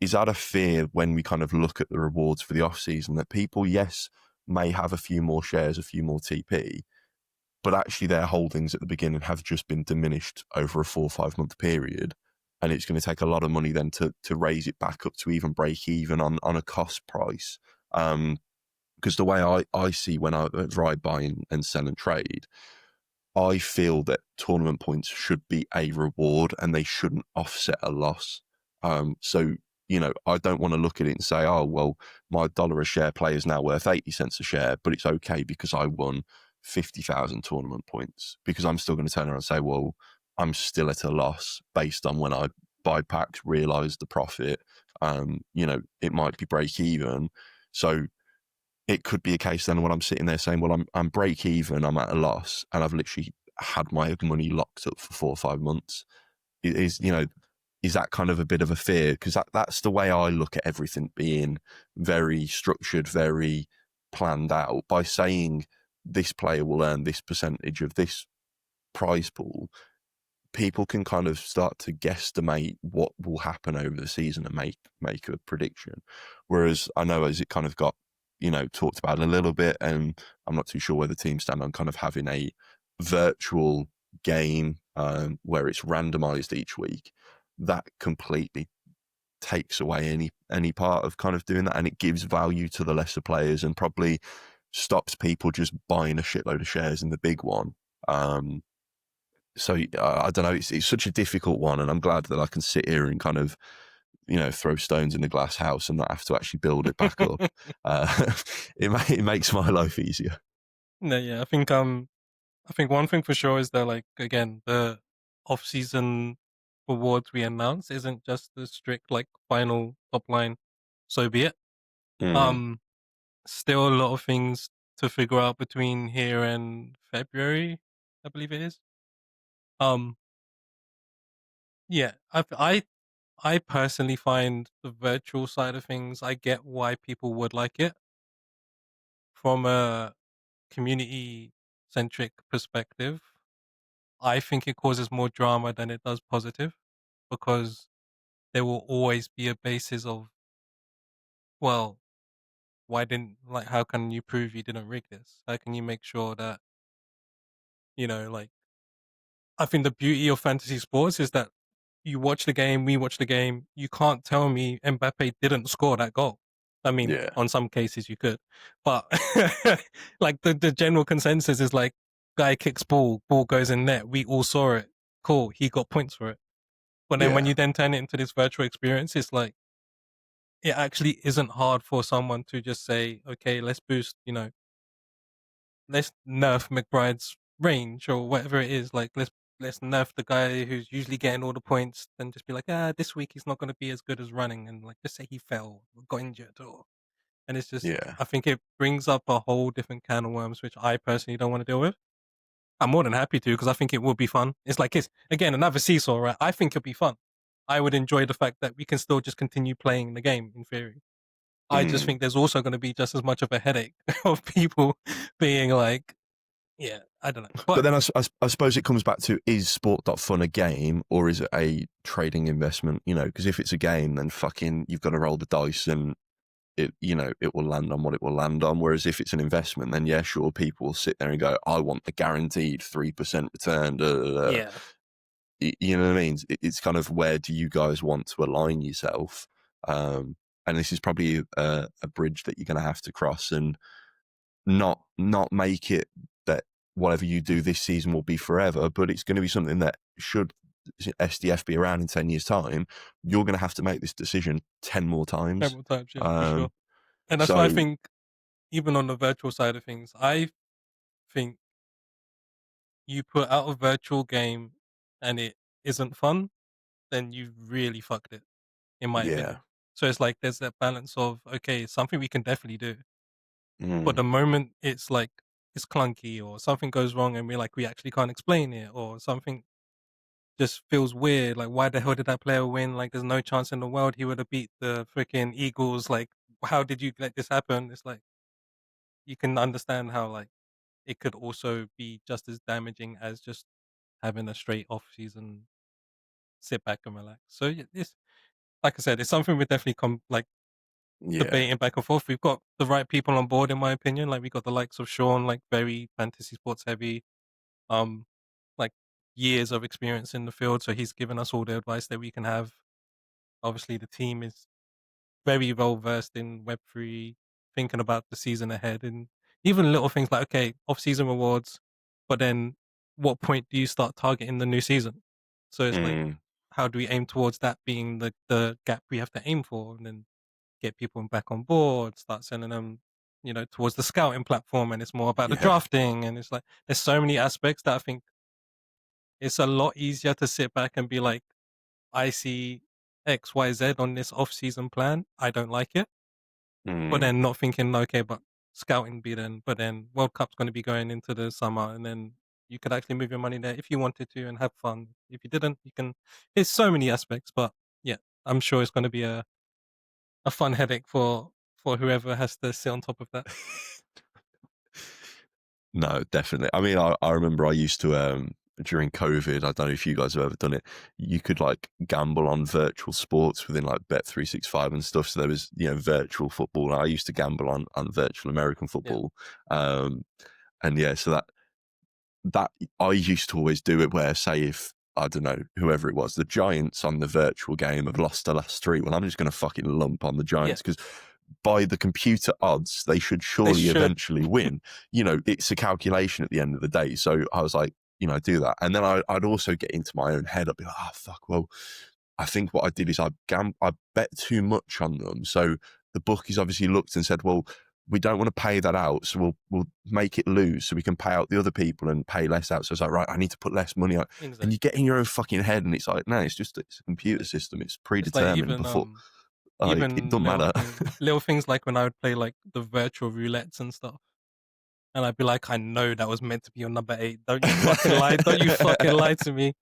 Is that a fear when we kind of look at the rewards for the off season that people, yes, may have a few more shares, a few more TP, but actually their holdings at the beginning have just been diminished over a 4 or 5 month period? And it's going to take a lot of money then to raise it back up to even break even on a cost price. Because the way I see when I buy and sell and trade, I feel that tournament points should be a reward and they shouldn't offset a loss. So, I don't want to look at it and say, oh, well, my $1 a share player is now worth 80 cents a share, but it's okay because I won 50,000 tournament points, because I'm still going to turn around and say, well, I'm still at a loss based on when I buy packs, realize the profit. It might be break even. So it could be a case then when I'm sitting there saying, well, I'm break even, I'm at a loss, and I've literally had my money locked up for 4 or 5 months. Is that kind of a bit of a fear? Because that's the way I look at everything being very structured, very planned out. By saying this player will earn this percentage of this prize pool, people can kind of start to guesstimate what will happen over the season and make a prediction. Whereas I know as it kind of got, talked about a little bit, and I'm not too sure where the team stand on kind of having a virtual game where it's randomized each week. That completely takes away any part of kind of doing that, and it gives value to the lesser players and probably stops people just buying a shitload of shares in the big one. So I don't know, it's such a difficult one, and I'm glad that I can sit here and kind of, throw stones in the glass house and not have to actually build it back up. It makes my life easier. No, yeah, I think one thing for sure is that, like, again, the off-season rewards we announce isn't just the strict like final top line. So be it. Still a lot of things to figure out between here and February, I believe it is. Yeah, I personally find the virtual side of things, I get why people would like it from a community centric perspective. I think it causes more drama than it does positive, because there will always be a basis of, well, how can you prove you didn't rig this? How can you make sure that, like, I think the beauty of fantasy sports is that you watch the game, we watch the game. You can't tell me Mbappe didn't score that goal. I mean, Yeah. on some cases you could, but like the general consensus is like, guy kicks ball goes in net. We all saw it. Cool. He got points for it. But then when you then turn it into this virtual experience, it's like, it actually isn't hard for someone to just say, okay, let's boost, let's nerf McBride's range or whatever it is. Like, let's nerf the guy who's usually getting all the points, then just be like, this week he's not going to be as good as running, and like just say he fell or got injured, and it's just, I think it brings up a whole different can of worms, which I personally don't want to deal with. I'm more than happy to, because I think it would be fun. It's like, it's again another seesaw, right? I think it'd be fun. I would enjoy the fact that we can still just continue playing the game in theory. I just think there's also going to be just as much of a headache of people being like, yeah, I don't know. But then I suppose it comes back to, is Sport.Fun a game or is it a trading investment? Because if it's a game, then fucking you've got to roll the dice and it will land on what it will land on. Whereas if it's an investment, then yeah, sure, people will sit there and go, I want the guaranteed 3% return. Yeah. You know what I mean? It's kind of, where do you guys want to align yourself? And this is probably a bridge that you're going to have to cross, and not make it that whatever you do this season will be forever, but it's going to be something that should SDF be around in 10 years' time, you're going to have to make this decision 10 more times. Several times, yeah, for sure. And that's so why I think, even on the virtual side of things, I think you put out a virtual game and it isn't fun, then you really fucked it, in my opinion. So it's like there's that balance of, okay, it's something we can definitely do. But the moment it's like it's clunky or something goes wrong and we actually can't explain it, or something just feels weird, like why the hell did that player win? Like there's no chance in the world he would have beat the freaking Eagles. Like how did you let this happen? It's like you can understand how like it could also be just as damaging as just having a straight off season sit back and relax. So yeah, it's like I said, it's something we're definitely debating back and forth. We've got the right people on board, in my opinion. Like we got the likes of Sean, like very fantasy sports heavy, like years of experience in the field. So he's given us all the advice that we can have. Obviously, the team is very well versed in Web3, thinking about the season ahead, and even little things like, okay, off-season rewards, but then what point do you start targeting the new season? So it's like, how do we aim towards that being the gap we have to aim for, and then get people back on board, start sending them, towards the scouting platform, and it's more about the drafting, and it's like there's so many aspects that I think it's a lot easier to sit back and be like, I see XYZ on this off-season plan, I don't like it. But then not thinking, okay, but scouting but then World Cup's going to be going into the summer, and then you could actually move your money there if you wanted to and have fun. If you didn't, you can. There's so many aspects, but yeah, I'm sure it's going to be a fun headache for whoever has to sit on top of that. No, definitely. I mean, I remember I used to, during COVID, I don't know if you guys have ever done it, you could like gamble on virtual sports within like Bet365 and stuff. So there was, virtual football. I used to gamble on virtual American football. Yeah. And yeah, so that I used to always do it where, say, if, I don't know, whoever it was, the Giants on the virtual game have lost the last 3, well, I'm just going to fucking lump on the Giants because by the computer odds, they should eventually win. It's a calculation at the end of the day. So I was like, do that. And then I'd also get into my own head. I'd be like, oh, fuck, well, I think what I did is I bet too much on them. So the bookies obviously looked and said, well, we don't want to pay that out, so we'll make it lose so we can pay out the other people and pay less out. So it's like, right, I need to put less money on. Exactly. And you get in your own fucking head and it's like, no, it's a computer system. It's predetermined. It's like even, it doesn't matter. Little things like when I would play like the virtual roulettes and stuff. And I'd be like, I know that was meant to be on number 8. Don't you fucking lie. Don't you fucking lie to me.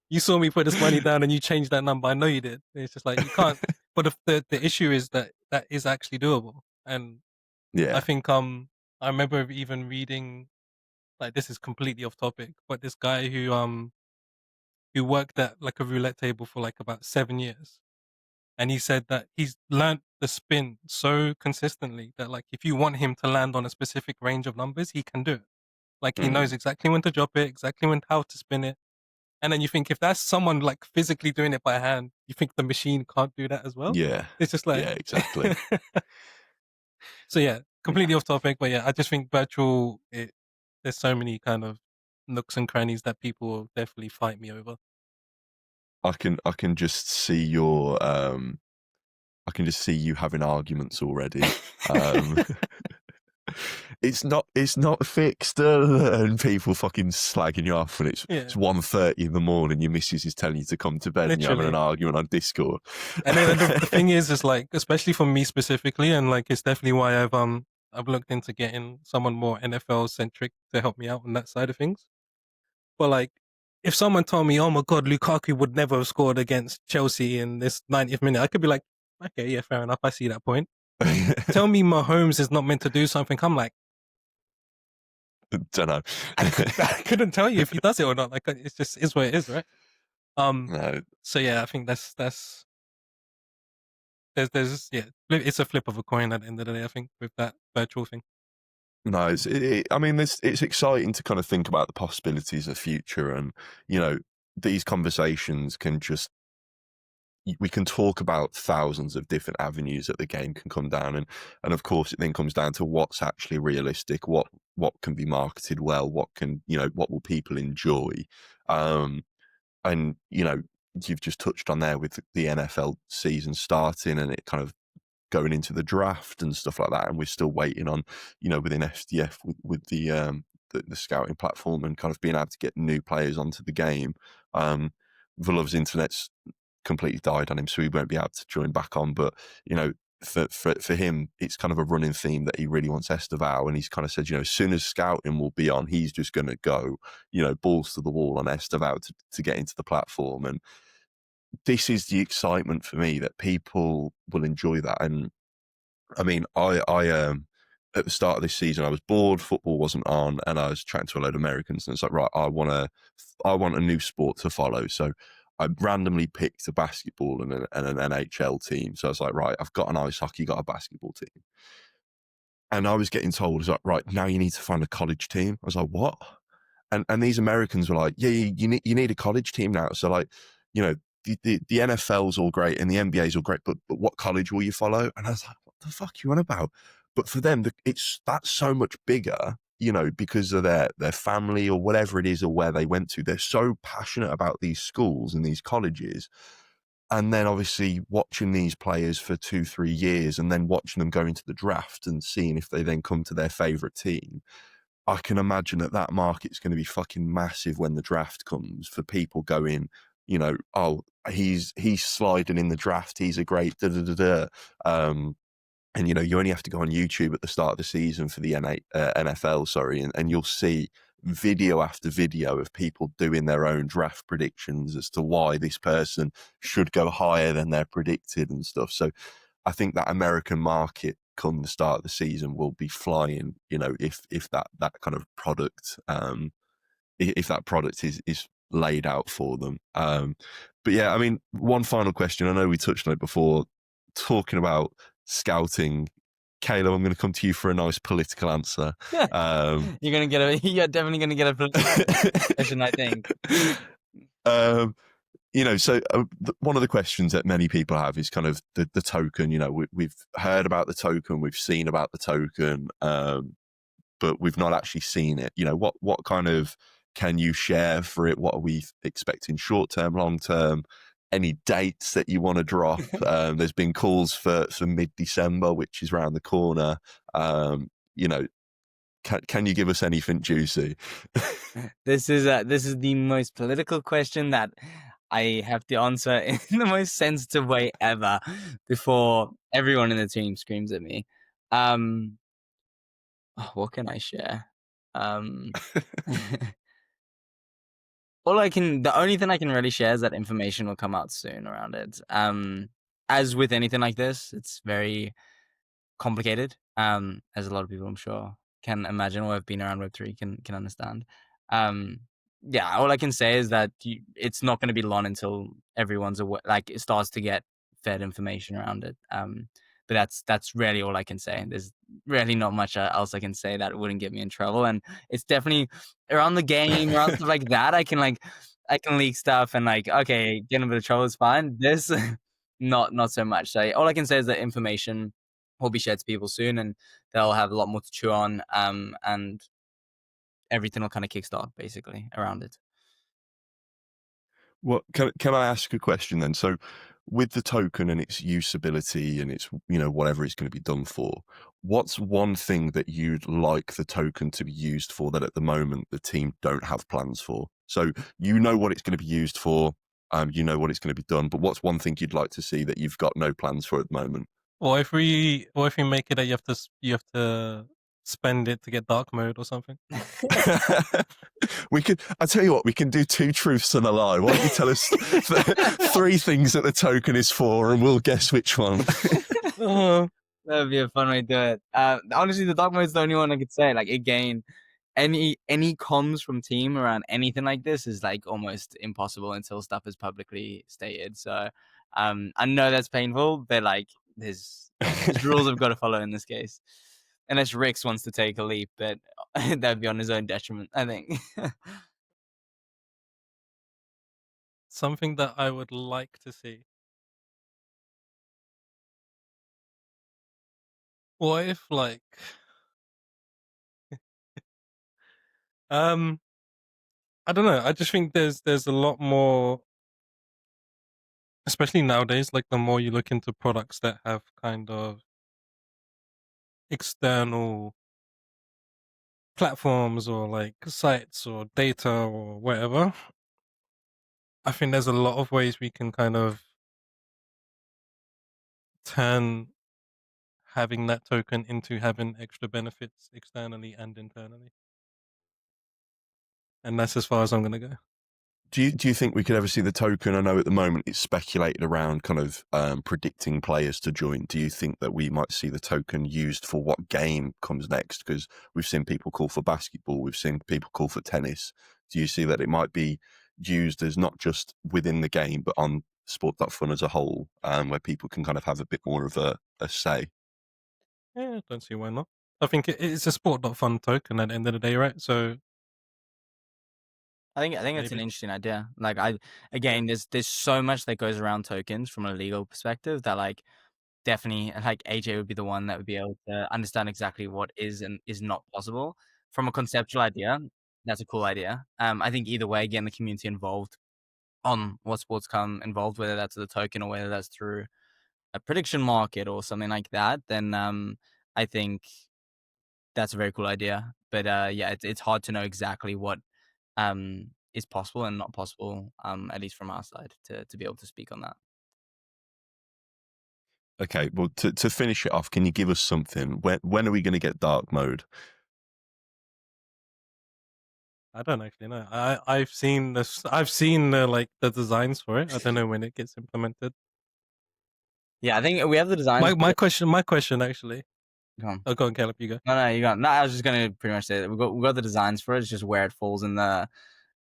You saw me put this money down and you changed that number. I know you did. And it's just like, you can't. But the issue is that is actually doable. And I think I remember even reading, like, this is completely off topic, but this guy who worked at like a roulette table for like about 7 years, and he said that he's learned the spin so consistently that like if you want him to land on a specific range of numbers, he can do it. Like he knows exactly when to drop it, exactly how to spin it. And then you think, if that's someone like physically doing it by hand, you think the machine can't do that as well? Yeah. It's just like, yeah, exactly. So yeah, completely off topic, but yeah, I just think virtual, there's so many kind of nooks and crannies that people will definitely fight me over. I can just see your I can just see you having arguments already. It's not fixed, and people fucking slagging you off when it's 1:30 in the morning. Your missus is telling you to come to bed, and you're having an argument on Discord. And then the thing is like, especially for me specifically, and like it's definitely why I've looked into getting someone more NFL centric to help me out on that side of things. But like, if someone told me, oh my God, Lukaku would never have scored against Chelsea in this 90th minute, I could be like, okay, yeah, fair enough. I see that point. Tell me Mahomes is not meant to do something. I'm like, don't know. I couldn't tell you if he does it or not. Like, it's just is what it is, right? No. So yeah, I think there's it's a flip of a coin at the end of the day, I think, with that virtual thing. No, it's exciting to kind of think about the possibilities of the future, and these conversations can just we can talk about thousands of different avenues that the game can come down, and of course it then comes down to what's actually realistic, what can be marketed well, what can, what will people enjoy. And you've just touched on there with the NFL season starting and it kind of going into the draft and stuff like that, and we're still waiting on, within FDF with the scouting platform and kind of being able to get new players onto the game. Velove's internet's completely died on him, so he won't be able to join back on. But for him, it's kind of a running theme that he really wants Esteval, and he's kind of said, as soon as scouting will be on, he's just going to go, balls to the wall on Esteval to get into the platform. And this is the excitement for me, that people will enjoy that. And I mean, I at the start of this season, I was bored, football wasn't on, and I was chatting to a load of Americans, and it's like, right, I want a new sport to follow. So I randomly picked a basketball and an NHL team. So I was like, right, I've got an ice hockey, got a basketball team. And I was getting told, it's like, right, now you need to find a college team. I was like, what? And these Americans were like, yeah, you need a college team now. So like, the NFL's all great and the NBA's all great, but what college will you follow? And I was like, what the fuck are you on about? But for them, that's so much bigger, because of their family or whatever it is, or where they went to. They're so passionate about these schools and these colleges. And then obviously watching these players for 2-3 years and then watching them go into the draft and seeing if they then come to their favorite team. I can imagine that market's going to be fucking massive when the draft comes, for people going, oh, he's sliding in the draft, he's a great da-da-da-da. And, you only have to go on YouTube at the start of the season for the NFL, and you'll see video after video of people doing their own draft predictions as to why this person should go higher than they're predicted and stuff. So I think that American market come the start of the season will be flying, if that kind of product, if that product is laid out for them. But yeah, I mean, one final question. I know we touched on it before, talking about scouting. Caleb, I'm going to come to you for a nice political answer. You're definitely going to get a political question, I think. So one of the questions that many people have is kind of the token. We've heard about the token, we've seen about the token, but we've not actually seen it. What kind of can you share for it? What are we expecting short term, long term? Any dates that you want to drop? There's been calls for mid-December, which is around the corner. Can you give us anything juicy? This is the most political question that I have to answer in the most sensitive way ever before everyone in the team screams at me. What can I share? The only thing I can really share is that information will come out soon around it. As with anything like this, it's very complicated. As a lot of people, I'm sure, can imagine, or have been around Web3 can understand. Yeah, all I can say is that it's not going to be long until everyone's aware, like it starts to get fed information around it. But that's really all I can say. There's really not much else I can say that wouldn't get me in trouble. And it's definitely around the game, around stuff like that. I can leak stuff and okay, get in a bit of trouble is fine. This not so much. So all I can say is that information will be shared to people soon, and they'll have a lot more to chew on. And everything will kind of kickstart basically around it. Well, can I ask a question then? So with the token and its usability and its, whatever it's going to be done for, what's one thing that you'd like the token to be used for that at the moment the team don't have plans for? So what it's going to be used for, what it's going to be done, but what's one thing you'd like to see that you've got no plans for at the moment? Or if we make it that you have to spend it to get dark mode or something. I tell you what, we can do 2 truths and a lie. Why don't you tell us 3 things that the token is for, and we'll guess which one. That would be a fun way to do it. Honestly, the dark mode is the only one I could say. Again, any comms from team around anything like this is almost impossible until stuff is publicly stated. So I know that's painful, but there's rules I've got to follow in this case. Unless Rykz wants to take a leap, but that'd be on his own detriment, I think. Something that I would like to see. What if like I don't know. I just think there's a lot more, especially nowadays. Like the more you look into products that have kind of external platforms or like sites or data or whatever, I think there's a lot of ways we can kind of turn having that token into having extra benefits externally and internally. And that's as far as I'm going to go. Do you think we could ever see the token? I know at the moment it's speculated around kind of predicting players to join. Do you think that we might see the token used for what game comes next? Because we've seen people call for basketball, we've seen people call for tennis. Do you see that it might be used as not just within the game, but on Sport.Fun as a whole, where people can kind of have a bit more of a say? Yeah, I don't see why not. I think it's a Sport.Fun token at the end of the day, right? So I think it's an maybe. interesting idea. Like again, there's so much that goes around tokens from a legal perspective that like definitely like AJ would be the one that would be able to understand exactly what is and is not possible from a conceptual idea. That's a cool idea. I think either way, getting the community involved on what sports come involved, whether that's the token or whether that's through a prediction market or something like that, then I think that's a very cool idea. But yeah, it's hard to know exactly what is possible and not possible, at least from our side, to be able to speak on that. Okay, well, to finish it off, can you give us something? When are we going to get dark mode? I don't actually know. I've seen this. I've seen like the designs for it. I don't know when it gets implemented. Yeah, I think we have the designs. My question actually. Go on. Oh, go on, Caleb. You go. No, you got. No, I was just gonna pretty much say that we got the designs for it. It's just where it falls in the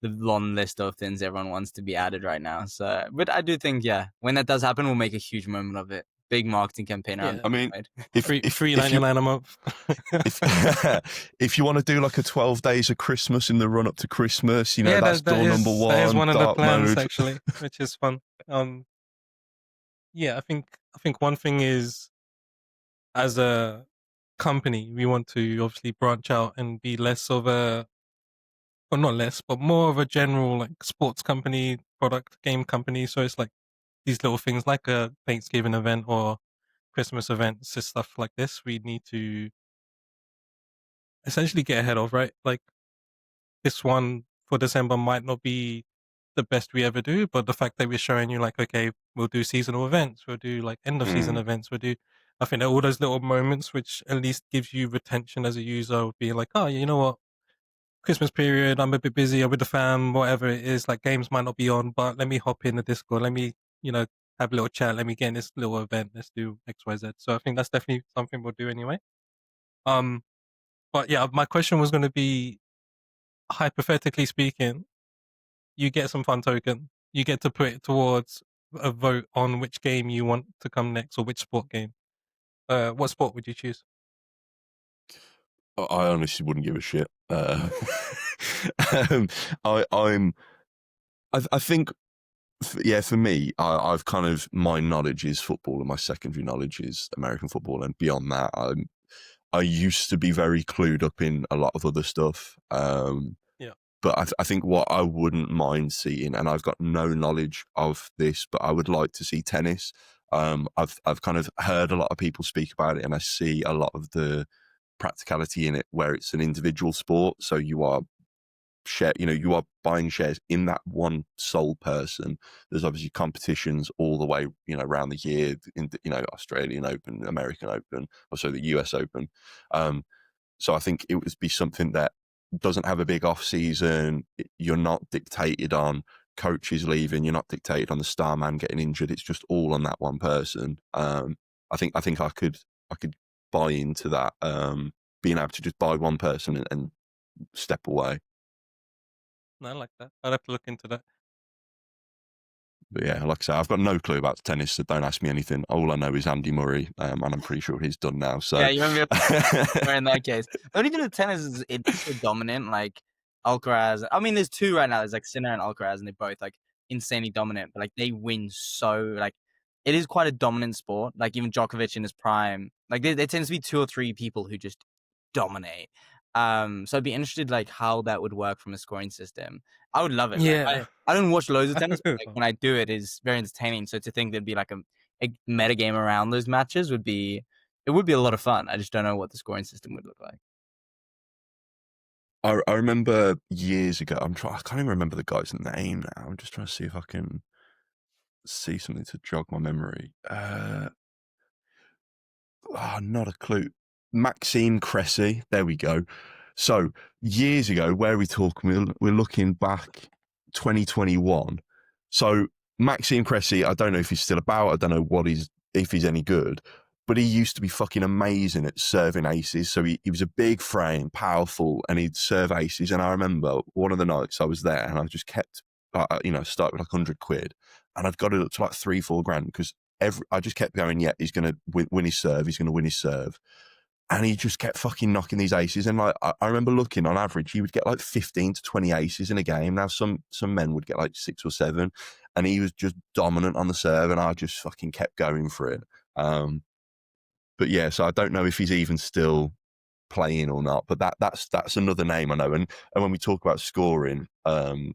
long list of things everyone wants to be added right now. So, but I do think, yeah, when that does happen, we'll make a huge moment of it. Big marketing campaign around. Yeah. I mean, it. $3.99 a month. if you want to do like a 12 days of Christmas in the run up to Christmas, you know, yeah, that's door number one. That is one of the dark plans mode. actually, which is fun. Yeah, I think one thing is, as a company, we want to obviously branch out and be less of a, or not less, but more of a general like sports company, product game company. So it's like these little things like a Thanksgiving event or Christmas events, just stuff like this. We need to essentially get ahead of, right? Like this one for December might not be the best we ever do, but the fact that we're showing you like, okay, we'll do seasonal events, we'll do like end of season events, I think all those little moments which at least gives you retention as a user of being like, oh, you know what, Christmas period, I'm a bit busy, I'm with the fam, whatever it is, like games might not be on, but let me hop in the Discord, let me, have a little chat, let me get in this little event, let's do XYZ. So I think that's definitely something we'll do anyway. But yeah, my question was going to be, hypothetically speaking, you get some fun token, you get to put it towards a vote on which game you want to come next or which sport game. What sport would you choose? I honestly wouldn't give a shit. I think, yeah, for me, I've kind of, my knowledge is football and my secondary knowledge is American football, and beyond that, I used to be very clued up in a lot of other stuff. Yeah. But I think what I wouldn't mind seeing, and I've got no knowledge of this, but I would like to see tennis. I've kind of heard a lot of people speak about it, and I see a lot of the practicality in it where it's an individual sport. So you are you are buying shares in that one sole person. There's obviously competitions all the way, around the year in, Australian Open, American Open, also the US Open. So I think it would be something that doesn't have a big off season. You're not dictated on coaches leaving. You're not dictated on the star man getting injured. It's just all on that one person. I think I could buy into that. Being able to just buy one person and step away. No, I like that. I'd have to look into that. But yeah, like I say, I've got no clue about tennis, so don't ask me anything. All I know is Andy Murray, and I'm pretty sure he's done now. So yeah, you remember in that case. The only thing with tennis is it's so dominant. Like Alcaraz, I mean, there's two right now. There's like Sinner and Alcaraz, and they're both like insanely dominant, but like they win so like it is quite a dominant sport. Like even Djokovic in his prime, like there tends to be 2 or 3 people who just dominate. So I'd be interested like how that would work from a scoring system. I would love it. Yeah. Like, I don't watch loads of tennis, but like, when I do, it is very entertaining. So to think there'd be like a meta game around those matches would be a lot of fun. I just don't know what the scoring system would look like. I remember years ago. I can't even remember the guy's name now. I'm just trying to see if I can see something to jog my memory. Not a clue. Maxime Cressy. There we go. So years ago, where we talking, we're looking back 2021. So Maxime Cressy, I don't know if he's still about. I don't know if he's any good, but he used to be fucking amazing at serving aces. So he was a big frame, powerful, and he'd serve aces. And I remember one of the nights I was there and I just kept, start with like 100 quid and I'd got it up to like 3-4 grand because I just kept going, yeah, he's going to win his serve. He's going to win his serve. And he just kept fucking knocking these aces. And like, I remember looking on average, he would get like 15 to 20 aces in a game. Now some men would get like 6 or 7 and he was just dominant on the serve and I just fucking kept going for it. But yeah, so I don't know if he's even still playing or not, but that's another name I know. And when we talk about scoring, I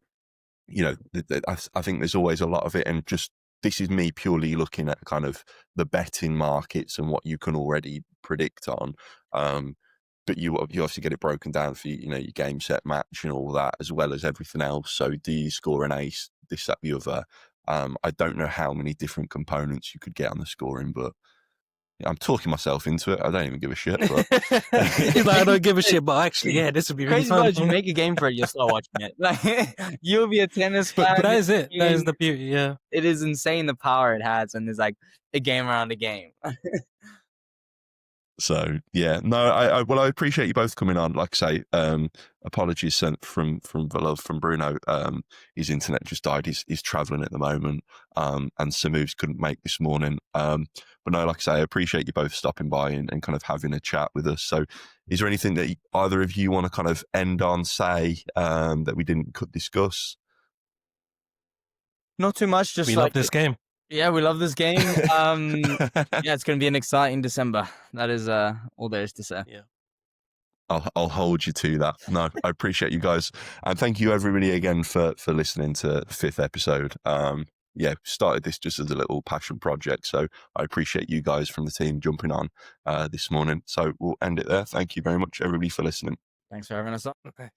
think there's always a lot of it. And just, this is me purely looking at kind of the betting markets and what you can already predict on. But you obviously get it broken down for, your game set match and all that, as well as everything else. So do you score an ace, this, that, the other? I don't know how many different components you could get on the scoring, but I'm talking myself into it. I don't even give a shit. But... He's like, I don't give a shit, but actually, yeah, this would be really fun. You make a game for it, you'll start watching it. Like you'll be a tennis fan. But that is it. That is the beauty. Yeah, it is insane the power it has, and there's like a game around a game. So yeah, no, I appreciate you both coming on. Like I say, apologies sent from Velovee, from Bruno. His internet just died. He's traveling at the moment, and Samoves couldn't make this morning. But no, like I say, I appreciate you both stopping by and kind of having a chat with us. So, is there anything that either of you want to kind of end on, say that we didn't discuss? Not too much. Just we love this game. Yeah, we love this game. Yeah, it's going to be an exciting December. That is all there is to say. Yeah. I'll hold you to that. No, I appreciate you guys. And thank you everybody again for listening to the 5th episode. Started this just as a little passion project. So I appreciate you guys from the team jumping on this morning. So we'll end it there. Thank you very much, everybody, for listening. Thanks for having us on. Okay.